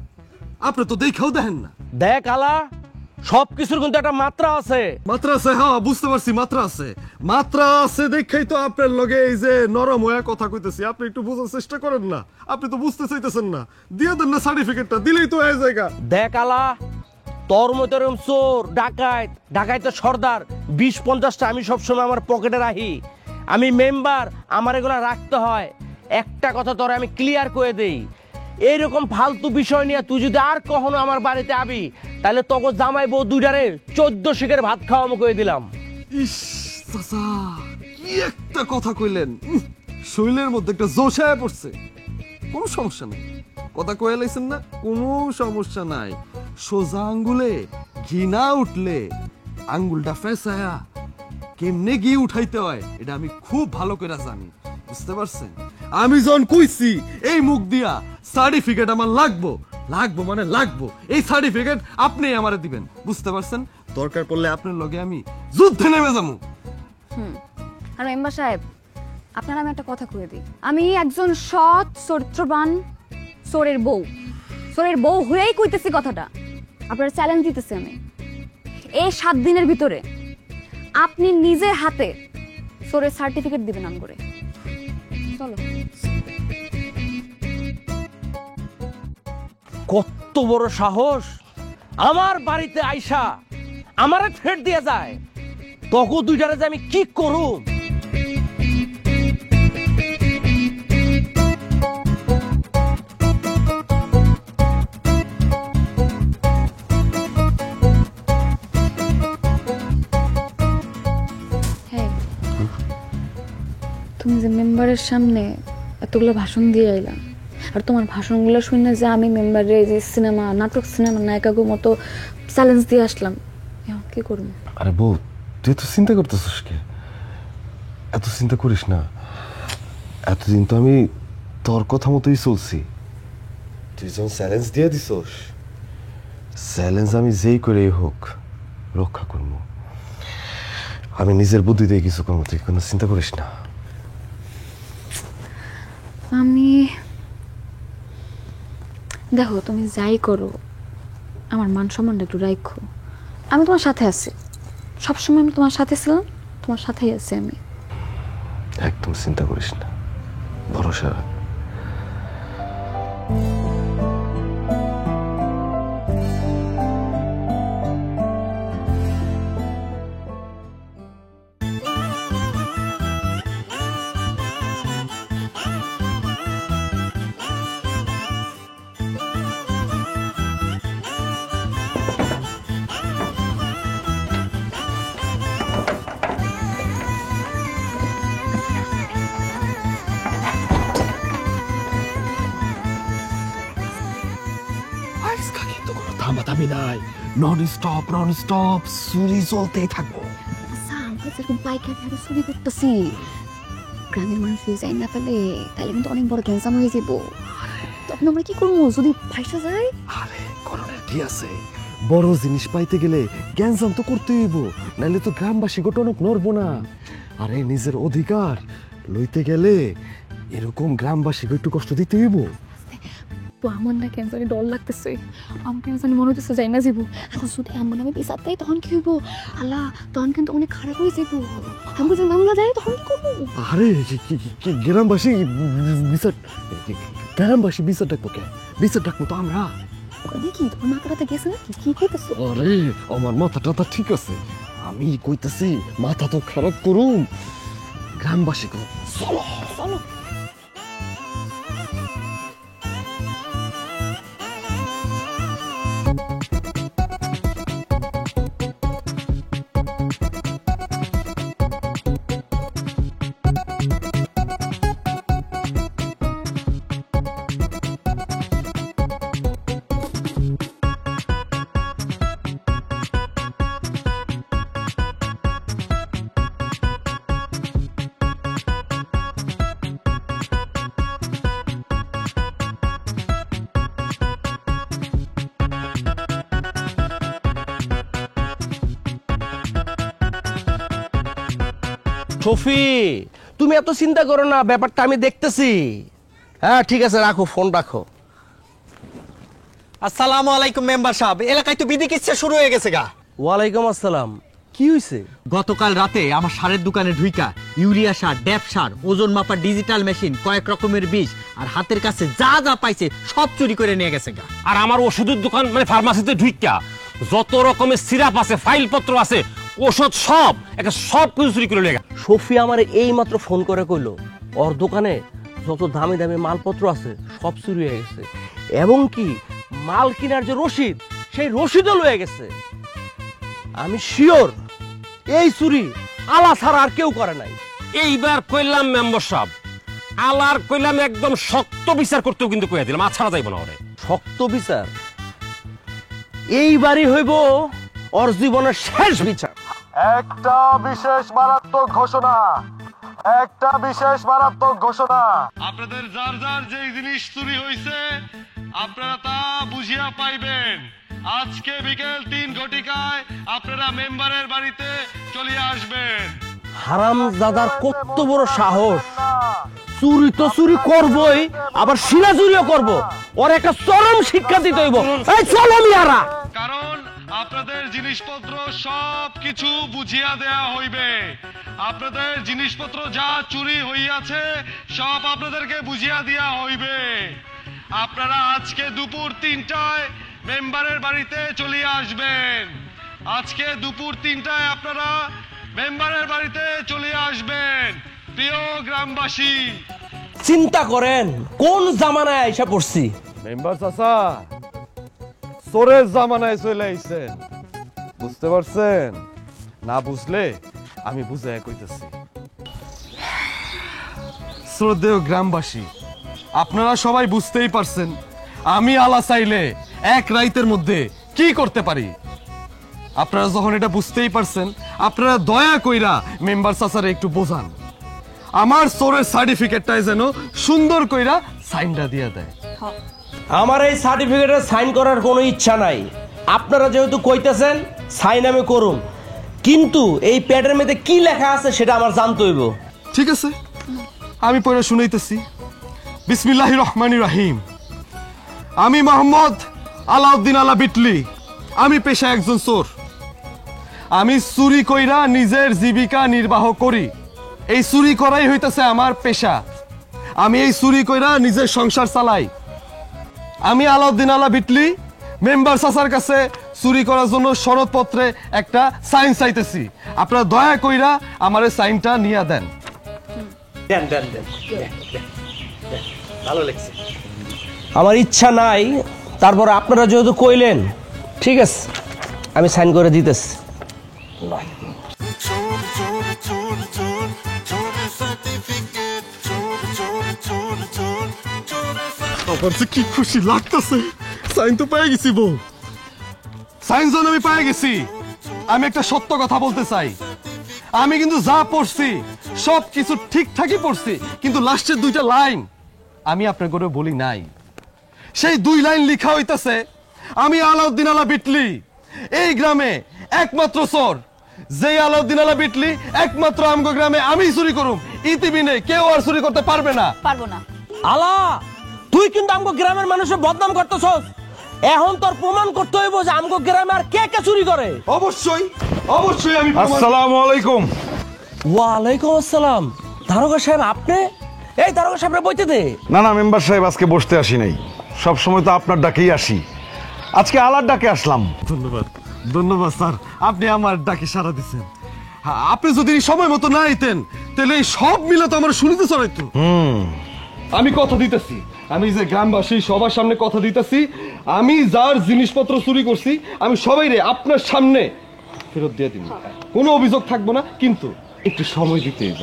আপনি তো দেখাও দেখেন না। দেখ আলা, সবকিছুর কিন্তু একটা মাত্রা আছে। মাত্রা আছে, হ্যাঁ বুঝতে পারছি, মাত্রা আছে। মাত্রা আছে দেখেই তো আপনার লগে এই যে নরম হয়ে কথা কইতেছি। আপনি একটু বোঝার চেষ্টা করেন না, আপনি তো বুঝতে চাইতেছেন না। দিয়ে দেন না সার্টিফিকেটটা, দিলেই তো হয়ে জায়গা। দেখ আলা, তোর মতো এরকম চোর ডাকাইত, ডাকাইতের সর্দার 20-50টা আমি সবসময় আমার পকেটে রাখি। আমি মেম্বার, আমার এগুলা রাখতে হয়। একটা কথা তোর আমি ক্লিয়ার করে দেই, এইরকম ফালতু বিষয় নিয়ে তুই যদি আর কখনো আমার বাড়িতে আবি, তাহলে তোকে জামাই বউ দুইটারে 14 শিখের ভাত খাওয়ামো করে দিলাম। ইস চাচা, কি একটা কথা কইলেন, শরীরের মধ্যে একটা জোশ হয়ে পড়ছে। কোনো সমস্যা নেই, কথা কয়ে লাইছেন না, কোনো সমস্যা নাই। সোজা আঙ্গুলে ঘি না উঠলে আঙ্গুলটা ফেসায়া কেমনে ঘি উঠাইতে হয় এটা আমি খুব ভালো করে জানি, বুঝতে পারছেন? আমি যখন কইছি এই মুখ দিয়া সার্টিফিকেট আমার লাগবো মানে লাগবো, এই সার্টিফিকেট আপনি আমারে দিবেন, বুঝতে পারছেন? দরকার পড়লে আপনার লগে আমি যুদ্ধে নেমে যাবো। আর মেম্বার সাহেব, আপনারা আমি একটা কথা কয়ে দিই, আমি একজন সৎ চরিত্রবান চোরের বউ হয়েই কইতেছি কথাটা। আপনারা চ্যালেঞ্জ দিতেছি আমি, এই 7 দিনের ভিতরে আপনি নিজের হাতে চোরের সার্টিফিকেট দিবেন নাম করে। চলো। কত বড় সাহস আমার বাড়িতে আইসা আমারে ফেট দিয়ে যায়, তখন দুইটারে যে আমি কি করুম। তুমি যে মেম্বারের সামনে এতগুলো ভাষণ দিয়ে আইলা, আর তোমার ভাষণগুলো শুনে যে আমি মেম্বারে যে নাটক সিনেমা নায়িকাগো মতো চ্যালেঞ্জ দিয়ে আসলাম, কি করব? আরে বউ, তুই তো চিন্তা করতেছিস কে? এত চিন্তা করিস না, এতদিন তো আমি তোর কথা মতোই চলছি। তুই যখন চ্যালেঞ্জ দিয়ে দিছস, চ্যালেঞ্জ আমি যেই করেই হোক রক্ষা করবো। আমি নিজের বুদ্ধি দিয়ে কিছু করবো, তুই কোনো চিন্তা করিস না। আমি দেখো, তুমি যাই করো আমার মান সম্মানটা একটু রাখো। আমি তোমার সাথে আছি, সবসময় আমি তোমার সাথে ছিলাম, তোমার সাথেই আছি আমি। একদম চিন্তা করিস না, ভরসা রাখ। থামাথামি নাই, নন স্টপ চুরি চলতেই থাকবো। আচ্ছা, আমরা যেরকম বাইকে ভেড়ে চুরি করতেছি, গ্রামের মানুষ যাই না পেলে তাহলে কিন্তু অনেক বড় ক্যান্সার হয়ে যাবো। তখন আমরা কি করবো যদি ভাইসা যায়? আরে করোনা ঠিক আছে, বড় জিনিস পাইতে গেলে গ্যাঞ্জাম তো করতে হইব, নাহলে তো গ্রামবাসী ঘটনক নড়বো না। আরে নিজের অধিকার লইতে গেলে এরকম গ্রামবাসী একটু কষ্ট দিতে হইব। তো আমার না ক্যান্সারে ডর লাগতেছে, আমার ক্যান্সার মনে হতেছে যাই না যাবো। এখন যদি এমন আমি বিচার দেয় তখন কি হইব? আল্লাহ, তখন কিন্তু অনেক খারাপ হয়ে যাবো। আমি যদি মামলা দেয় তখন কি করবো? আরে গ্রামবাসী বিচার ডাকবো কে? বিচার ডাকবো তো আমরা। দেখি তোমার মাথাটা গেছে না কি কইতেছো? আরে আমার মাথাটা তো ঠিক আছে, আমি কইতেছি মাথা তো খারাপ করুন গ্রামবাসী। চলো চলো। শফি, তুমি এত চিন্তা করো না, ব্যাপারটা আমি দেখতেছি। হ্যাঁ ঠিক আছে, রাখো ফোন রাখো। আসসালামু আলাইকুম মেম্বার সাহেব, এলাকায় তো বিধি কিচ্ছা শুরু হয়ে গেছে গা। ওয়ালাইকুম আসসালাম। কি হইছে? গতকাল রাতে আমার সারের দোকানে ঢুইকা ইউরিয়া সার, ড্যাপ সার, ওজন মাপার ডিজিটাল মেশিন, কয়েক রকমের বিষ আর হাতের কাছে যা যা পাইছে সব চুরি করে নিয়ে গেছে গা। আর আমার ওষুধের দোকান মানে ফার্মাসিতে ঢুইকা যত রকমের সিরাপ আছে, ফাইলপত্র আছে, ওষুধ সব সব কিছু চুরি করে নিয়ে গেছে। শফি আমার এই মাত্র ফোন করে কইলো ওর দোকানে যত দামি দামি মালপত্র আছে সব চুরি হয়ে গেছে, এবং কি মাল কেনার যে রসিদ সেই রসিদও লয়ে গেছে। আমি শিওর এই চুরি আলা ছাড়া আর কেউ করে নাই। এইবার কইলাম মেম্বার সাহেব, আলার কইলাম একদম শক্ত বিচার করতেও কিন্তু কইয়া দিলাম, ছাড়া যাইব না ওরে। শক্ত বিচার এইবারই হইব ওর জীবনের শেষ বিচার। একটা বিশেষ মারাত্মক ঘোষণা, একটা বিশেষ মারাত্মক ঘোষণা। আপনাদের যার যার যে জিনিস চুরি হয়েছে আপনারা তা বুঝিয়া পাইবেন। আজকে বিকেল 3 ঘটিকায় আপনারা মেম্বারের বাড়িতে চলে আসবেন। হারামজাদার কত বড় সাহস! চুরি তো চুরি করবই, আবার শিলা চুরিও করব। ওর একটা চরম শিক্ষা দিতে হইব। এই চলো মিয়ারা, কারণ আপনাদের জিনিসপত্র সব কিছু বুঝিয়া দেয়া হইবে। আপনাদের জিনিসপত্র যা চুরি হইয়াছে সব আপনাদেরকে বুঝিয়া দেয়া হইবে। আপনারা আজকে দুপুর 3টায় মেম্বারের বাড়িতে চলে আসবেন। আজকে দুপুর 3টায় আপনারা মেম্বারের বাড়িতে চলে আসবেন। প্রিয় গ্রামবাসী, চিন্তা করেন কোন জামানায় আইসা পড়ছি। মেম্বার চাচা চোরের জামানায় চলে আইছেন, বুঝতে পারছেন? না বুঝলে আমি বুঝাই কইতেছি। শ্রদ্ধেয় গ্রামবাসী, আপনারা সবাই বুঝতেই পারছেন আমি আলা চাইলে এক রাইতের মধ্যে কি করতে পারি। আপনারা যখন এটা বুঝতেই পারছেন, আপনারা দয়া কইরা মেম্বার চাচারে একটু বোঝান, আমার চোরের সার্টিফিকেটটাই যেন সুন্দর কইরা সাইনটা দিয়ে দেয়। আমার এই সার্টিফিকেটে সাইন করার কোনো ইচ্ছা নাই। আপনারা যেহেতু কইতেছেন সাইন আমি করুম, কিন্তু এই প্যাডের মধ্যে কি লেখা আছে সেটা আমার জানতে হইব। ঠিক আছে, আমি পড়ে শুনাইতেছি। বিসমিল্লাহির রহমানির রহিম। আমি মোহাম্মদ আলাউদ্দিন আলা বিটলি, আমি পেশা একজন চোর। আমি চুরি কইরা নিজের জীবিকা নির্বাহ করি। এই চুরি করাই হইতেছে আমার পেশা। আমি এই চুরি কইরা নিজের সংসার চালাই। আমি আলাউদ্দিন আলা বিটলি মেম্বার চাচার কাছে চুরি করার জন্য সনদপত্রে একটা সাইন চাইতেছি। আপনারা দয়া কইরা আমার এই সাইনটা নিয়ে দেন। দেন দেন দেন, ভালো লাগছে। আমার ইচ্ছা নাই, তারপরে আপনারা যেহেতু কইলেন ঠিক আছে, আমি সাইন করে দিতেছি। আমার যে কি খুশি লাগতেছে, সাইন তো পেয়ে গেছি বউ। সাইন যখন আমি পেয়ে গেছি, আমি একটা সত্য কথা বলতে চাই। আমি কিন্তু যা পড়ছি সব কিছু ঠিকঠাকই পড়ছি, কিন্তু লাস্টের 2টা লাইন আমি আপনার করে বলি নাই। সেই 2 লাইন লেখা হইতাছে, আমি আলাউদ্দিন আলা বিটলি এই গ্রামে একমাত্র চোর। যে আলাউদ্দিন আলা বিটলি একমাত্র আমগো গ্রামে আমি চুরি করুম, ইতিবিনে কেউ আর চুরি করতে পারবে না। পারবো না। আলা, তুই কিন্তু আমগো গ্রামের মানুষের বদনাম করতেছস। এখন তোর প্রমাণ করতে হইব যে আমগো গ্রামে আর কে কে চুরি করে। অবশ্যই অবশ্যই আমি আসসালামু আলাইকুম। ওয়ালাইকুম আসসালাম। দারোগা সাহেব আপনি? এই দারোগা সাহেবরে বইতে দে। না না মেম্বার সাহেব, আজকে বসতে আসি নাই, সব সময় তো আপনার ডাকেই আসি, আজকে আলার ডাকে আসলাম। ধন্যবাদ ধন্যবাদ স্যার, আপনি আমার ডাকে সাড়া দিচ্ছেন। আপনি যদি সময় মতো না আইতেন তাহলে এই সব মিলে তো আমার শুনিতে চড়াইতো। আমি কথা দিতেছি, আমি যে গ্রামবাসী সবার সামনে কথা দিতেছি, আমি যার জিনিসপত্র চুরি করছি আমি সবাই রে আপনার সামনে ফেরত দিয়ে দিব। কোনো অভিযোগ থাকবো না, কিন্তু একটু সময় দিতে হইব।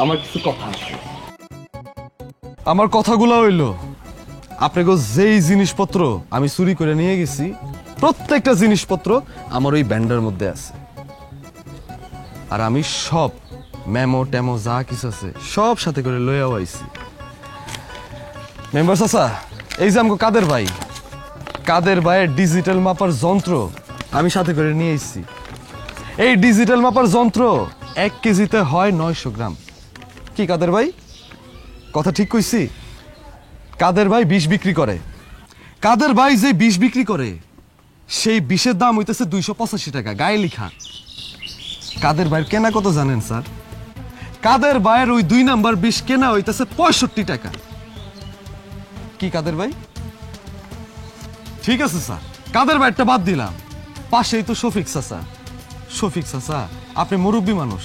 আমার কিছু কথা আছে। আমার কথাগুলো হইল, আপনাকে যেই জিনিসপত্র আমি চুরি করে নিয়ে গেছি প্রত্যেকটা জিনিসপত্র আমার ওই ব্যান্ডের মধ্যে আছে। আর আমি সব মেমো টেমো যা কিছু আছে সব সাথে করে লইয়াও আইছি। মেম্বার চাচা, এই যে আমাকে কাদের ভাইয়ের ডিজিটাল মাপার যন্ত্র আমি সাথে করে নিয়ে এসেছি। এই ডিজিটাল মাপার যন্ত্র 1 কেজিতে হয় 900 গ্রাম। কি কাদের ভাই, কথা ঠিক কইছি? কাদের ভাই বিষ বিক্রি করে। কাদের ভাই যে বিষ বিক্রি করে সেই বিষের দাম হইতেছে 285 টাকা, গায়ে লেখা। কাদের ভাইয়ের কেনা কত জানেন স্যার? কাদের ভাইয়ের ওই 2 নাম্বার বিষ কেনা হইতেছে 65 টাকা। কি কাদের ভাই? ঠিক আছে স্যার, কাদের ভাইটা বাদ দিলাম, পাশেই তো শফিক চাচা। শফিক চাচা আপনি মুরব্বী মানুষ,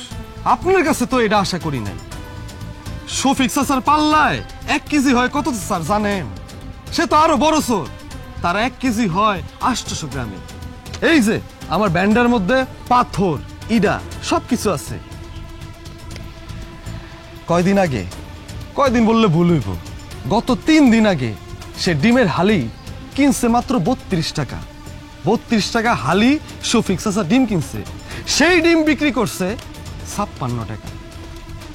আপনার কাছে তো এটা আশা করি নাই। শফিক চাচার পাল্লায় 1 কেজি হয় কত স্যার জানেন? সে তো আরো বড় চোর, তার 1 কেজি হয় 800 গ্রামে। এই যে আমার ব্যান্ডের মধ্যে পাথর ইডা সবকিছু আছে। কয়দিন আগে কয়দিন বললে ভুল হইব, গত 3 দিন আগে সে ডিমের হালি কিনছে মাত্র 32 টাকা। 32 টাকা হালি শফিক চাচা ডিম কিনছে, সেই ডিম বিক্রি করছে 56 টাকা।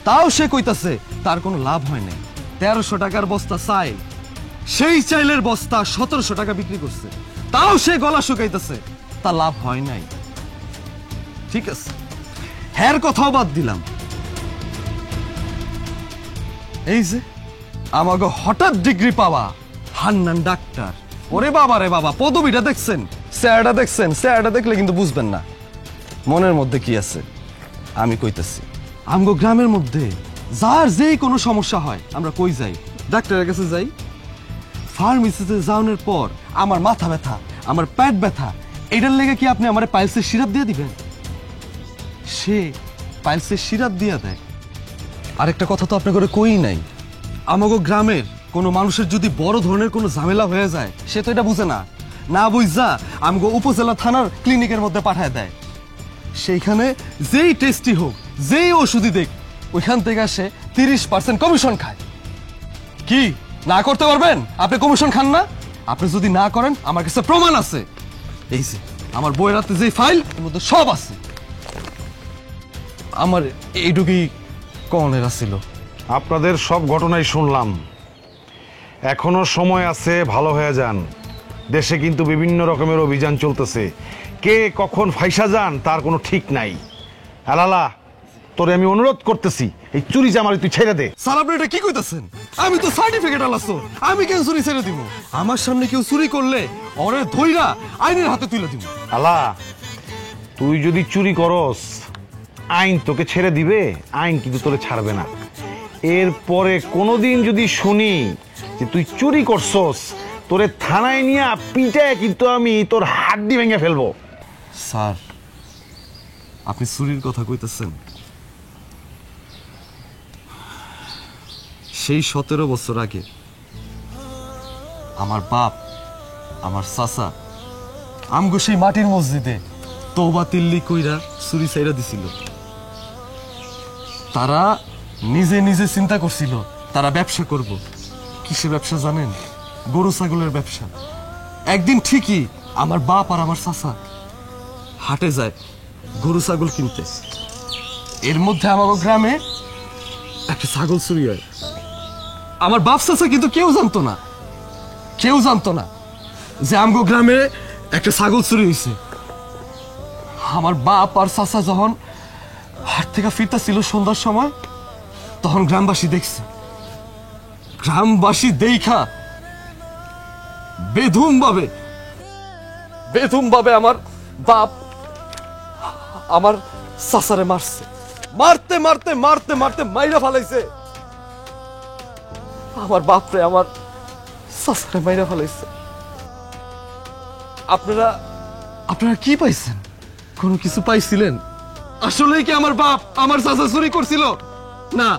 তাও সে কইতাছে তার কোনো লাভ হয় নাই। 1300 টাকার বস্তা চাই, সেই চাইলের বস্তা 1700 টাকা বিক্রি করছে, তাও সে গলা শুকাইতেছে, তা লাভ হয় নাই। ঠিক আছে, হ্যার কথাও বাদ দিলাম। এই যে আমাকে হঠাৎ ডিগ্রি পাওয়া হান্নান ডাক্তার, ওরে বাবা রে বাবা, পদবিটা দেখছেন, স্যারটা দেখছেন, স্যারটা দেখলে কিন্তু বুঝবেন না মনের মধ্যে কি আছে। আমি কইতেছি, আমগো গ্রামের মধ্যে যার যেই কোনো সমস্যা হয় আমরা কই যাই? ডাক্তারের কাছে যাই। ফার্মেসিতে যাওয়ার পর আমার মাথা ব্যথা, আমার পেট ব্যথা, এটার লেগে কি আপনি আমার পাইলসের সিরাপ দিয়ে দিবেন? সে পাইলসের সিরাপ দিয়ে দেয়। আরেকটা কথা তো আপনাকে কই নাই, আমাগো গ্রামের কোনো মানুষের যদি বড় ধরনের কোনো ঝামেলা হয়ে যায়, সে তো এটা বুঝে না, না বুঝা আমগো উপজেলা থানার ক্লিনিকের মধ্যে পাঠায় দেয়। সেইখানে যেই টেস্টি হোক, যেই ওষুধই দেখ, ওইখান থেকে সে 30% কমিশন খায়। কি না করতে পারবেন? আপনি কমিশন খান না? আপনি যদি না করেন, আমার কাছে প্রমাণ আছে। এই যে আমার বইয়ের হাতে যে ফাইল, এর মধ্যে সব আছে। আমার এইটুকুই কনের আছিল। আপনাদের সব ঘটনাই শুনলাম, এখনো সময় আছে, ভালো হয়ে যান। দেশে কিন্তু বিভিন্ন রকমের অভিযান চলতেছে, কে কখন ফাইসা যান তার কোনো ঠিক নাই। আলালা, তোরে আমি অনুরোধ করতেছি, এই চুরি জামারি তুই ছেড়ে দে। স্যার আপনি এটা কি কইতাছেন? আমি তো সার্টিফিকেট আলাসো, আমি কেন চুরি ছেড়ে দিব? আমার সামনে কেউ চুরি করলে ওরে ধইরা আইনের হাতে তুলে দিব। আলা, তুই যদি চুরি করস, আইন তোকে ছেড়ে দিবে, আইন কিন্তু তোরে ছাড়বে না। এরপরে কোনোদিন যদি শুনি যে তুই চুরি করছস, তোরে থানায় নিয়ে পিটায় কিন্তু আমি তোর হাড্ডি ভেঙে ফেলবো। স্যার আপনি চুরির কথা কইতেছেন? সেই 17 বছর আগে আমার বাপ, আমার চাচা আমগো সেই মাটির মসজিদে তওবা তিল্লি কইরা চুরি চাইরা দিছিল। তারা নিজে নিজে চিন্তা করছিল তারা ব্যবসা করব। কিসের ব্যবসা জানেন? গরু ছাগলের ব্যবসা। একদিন ঠিকই আমার বাপ আর আমার চাচা হাটে যায় গরু ছাগল কিনতে। এর মধ্যে আমার গ্রামে একটা ছাগল চুরি হয়। আমার বাপ চাচা কিন্তু কেউ জানতো না, কেউ জানতো না যে আমগো গ্রামে একটা ছাগল চুরি হয়েছে। আমার বাপ আর চাচা যখন হাট থেকে ফিরতা ছিল সন্ধ্যার সময়, তখন গ্রামবাসী দেখছে। গ্রামবাসী দেখা বেধুম ভাবে আমার বাপ আমার চাচারে মারছে। মারতে মারতে মারতে মারতে মাইরা ফালাইছে। আমার বাপরে আমার চাচারে মাইরা ফালাইছে। আপনারা কি পাইছেন? কোনো কিছু পাইছিলেন? আসলেই কি আমার বাপ আমার চাচা চুরি করছিল? না,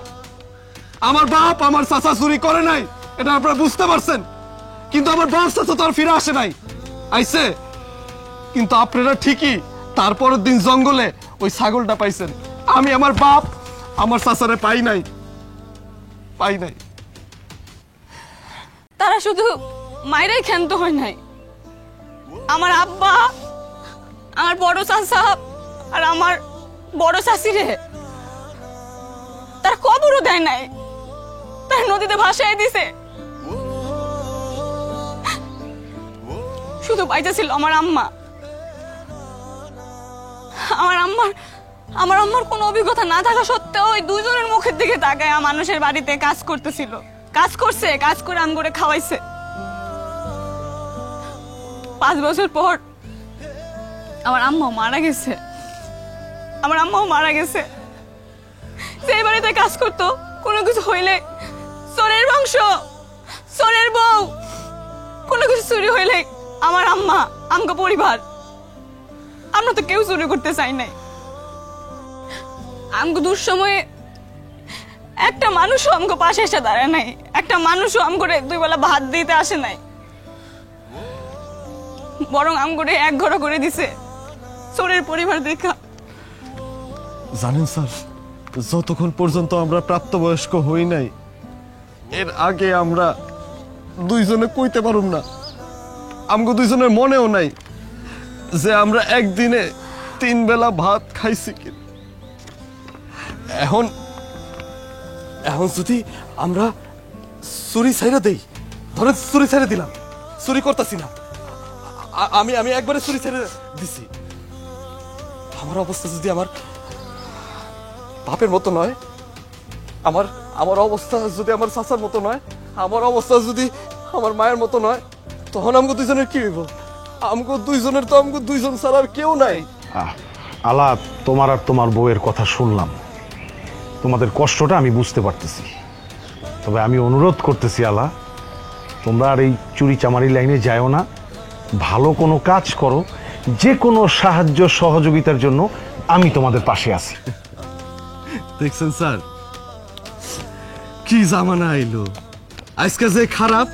আমার বাপ আমার চাচা চুরি করে নাই, এটা আপনারা বুঝতে পারছেন। কিন্তু আমার বাপ চাচা তো আর ফিরে আসে নাই, আইছে। কিন্তু আপনারা ঠিকই তারপরের দিন জঙ্গলে ওই ছাগলটা পাইছেন। আমি আমার বাপ আমার চাচারে পাই নাই। তারা শুধু মায়েরাই ক্ষান্ত হয় নাই, আমার আব্বা, আমার বড় চাচা আর আমার বড় চাচিরে তার কবরও দেয় নাই, তার নদীতে ভাসায় দিছে। শুধু বাইচা ছিল আমার আম্মা। আমার আম্মার কোনো অভিজ্ঞতা না থাকা সত্ত্বেও ওই দুইজনের মুখের দিকে তাকায় মানুষের বাড়িতে কাজ করতেছিল, কাজ করছে, কাজ করে আম করে খাওয়াইছে। 5 বছর পর আমার আম্মাও মারা গেছে। যে বাড়িতে কাজ করতো, কোনো কিছু হইলে চোরের বংশ, চোরের বউ, কোনো কিছু চুরি হইলে আমার আম্মা, আমগো পরিবার, আমরা তো কেউ চুরি করতে চাই নাই। আমগো দুঃসময়ে একটা মানুষও আমগো পাশে এসে দাঁড়ায় নাই, একটা মানুষও আমগরে 2 বেলা ভাত দিতে আসে নাই, বরং আমগরে এক ঘর করে দিছে চোরের পরিবার দেখা। জানেন স্যার, যতক্ষণ পর্যন্ত আমরা প্রাপ্তবয়স্ক হই নাই, এর আগে আমরা দুইজনে কইতে পারুম না, আমগো দুইজনের মনেও নাই যে আমরা একদিনে 3 বেলা ভাত খাইছি কি। এখন এখন যদি আমরা চুরি ছাইরা দেই, ধরে চুরি ছাইরা দিলাম, চুরি করতেছি না, আমি আমি একবারে চুরি ছাইরা দিছি, আমার অবস্থা যদি আমার বাপের মতো নয়, আমার আমার অবস্থা যদি আমার চাচার মতো নয়, আমার অবস্থা যদি আমার মায়ের মতো নয়, তখন আমগো দুইজনের কি হইব? আমগো দুইজনের তো আমগো দুইজন ছাড়া আর কেউ নাই। আলা, তোমার আর তোমার বউয়ের কথা শুনলাম, তোমাদের কষ্টটা আমি বুঝতে পারতেছি। তবে আমি অনুরোধ করতেছি আলা, তোমরা আর এই চুরি চামারি লাইনে যাও না, ভালো কোনো কাজ করো, যে কোনো সাহায্য সহযোগিতার জন্য আমি তোমাদের পাশে আছি। দেখছেন স্যার, কি জামানা আইলো, আজকে যে খারাপ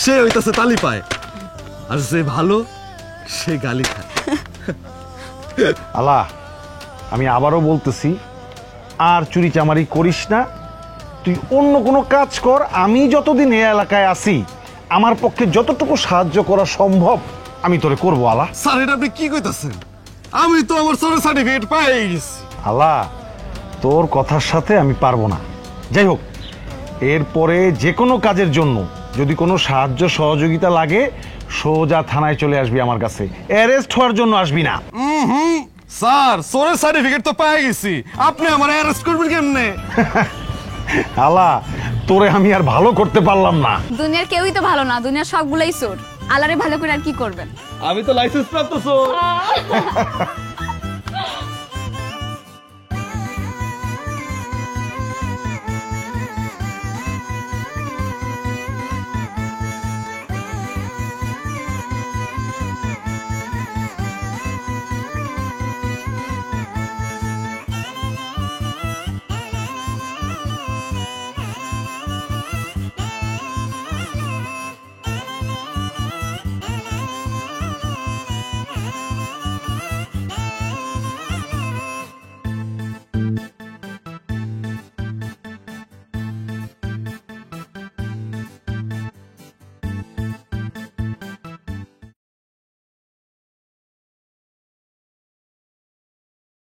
সে হইতাছে তালি পায়, আর যে ভালো সে গালি খায়। আলা, আমি আবারও বলতেছি, আর চুরি চামারি করিস না, তুই অন্য কোনো কাজ কর। আমি যতদিন এই এলাকায় আছি, আমার পক্ষে যতটুকু সাহায্য করা সম্ভব আমি তোরে করবো। আলা স্যার, এটা আপনি কি কইতাছেন? আমি তো আমার সরের সার্টিফিকেট পেয়ে গেছি। আলা, তোর কথার সাথে আমি পারবো না। যাই হোক, এরপরে যে কোনো কাজের জন্য যদি কোনো সাহায্য সহযোগিতা লাগে, সোজা থানায় চলে আসবি আমার কাছে, অ্যারেস্ট হওয়ার জন্য আসবি না। স্যার, সরের সার্টিফিকেট তো পেয়ে গেছি, আপনি আমার অ্যারেস্ট করবেন কেমনে? আলা, তোরে আমি আর ভালো করতে পারলাম না। দুনিয়ার কেউই তো ভালো না, দুনিয়ার সবগুলাই চোর। আলারে ভালো করে আর কি করবেন? আমি তো লাইসেন্স প্রাপ্ত চোর।